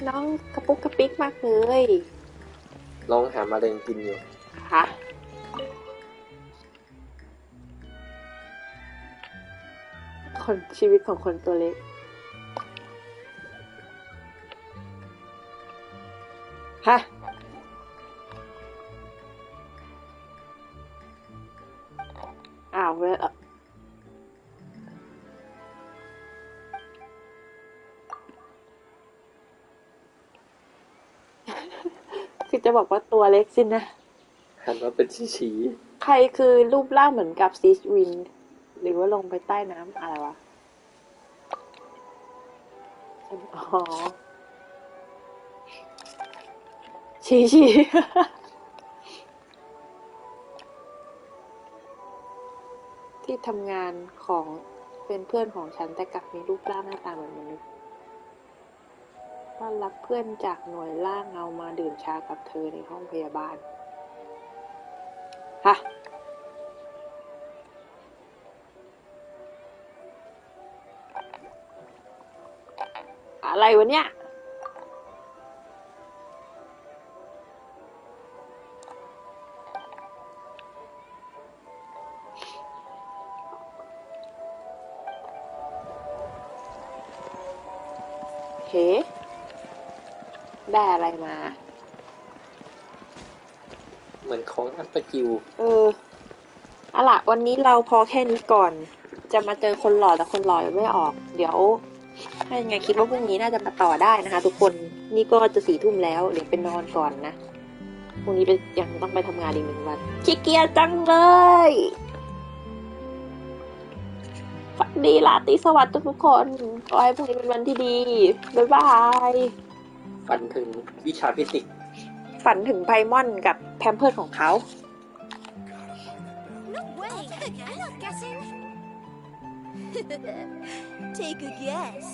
A: น้องกระปุกกระปิกมากเลย
B: ลองหามาเร็งกินอยู่
A: ค่ะคนชีวิตของคนตัวเล็ก ฮะ อ้าวเลยคือจะบอกว่าตัวเล็กสินะ
B: หันมาเป็นชี้
A: ใครคือรูปร่างเหมือนกับซีสวิน หรือว่าลงไปใต้น้ำอะไรวะ อ๋อ ชี้ ที่ทำงานของเป็นเพื่อนของฉันแต่กลับมีรูปร่างหน้าตาเหมือนมนุษย์ต้อนรับเพื่อนจากหน่วยล่าเงามาดื่มชากับเธอในห้องพยาบาล ฮะ อะไรวะเนี่ย เฮ้ ได้อะไรมา
B: เหมือนของอัปเปอร์กิว
A: เอาล่ะวันนี้เราพอแค่นี้ก่อน จะมาเจอคนหล่อแต่คนหล่อยังไม่ออก เดี๋ยวถ้ายังไงคิดว่าพรุ่งนี้น่าจะมาต่อได้นะคะ ทุกคน นี่ก็จะ4 ทุ่มแล้ว เดี๋ยวไปนอนก่อนนะ พรุ่งนี้ยังต้องไปทำงานอีก1 วันขี้เกียจจังเลยฝันดีราตรีสวัสดิ์ทุกคนขอให้พรุ่งนี้เป็นวันที่ดี บ๊ายบาย
B: ฝันถึงวิชาฟิสิกส์
A: ฝันถึงไพมอนกับแพมเพิร์สของเขา
D: No way! I'm not guessing!
L: Take a guess.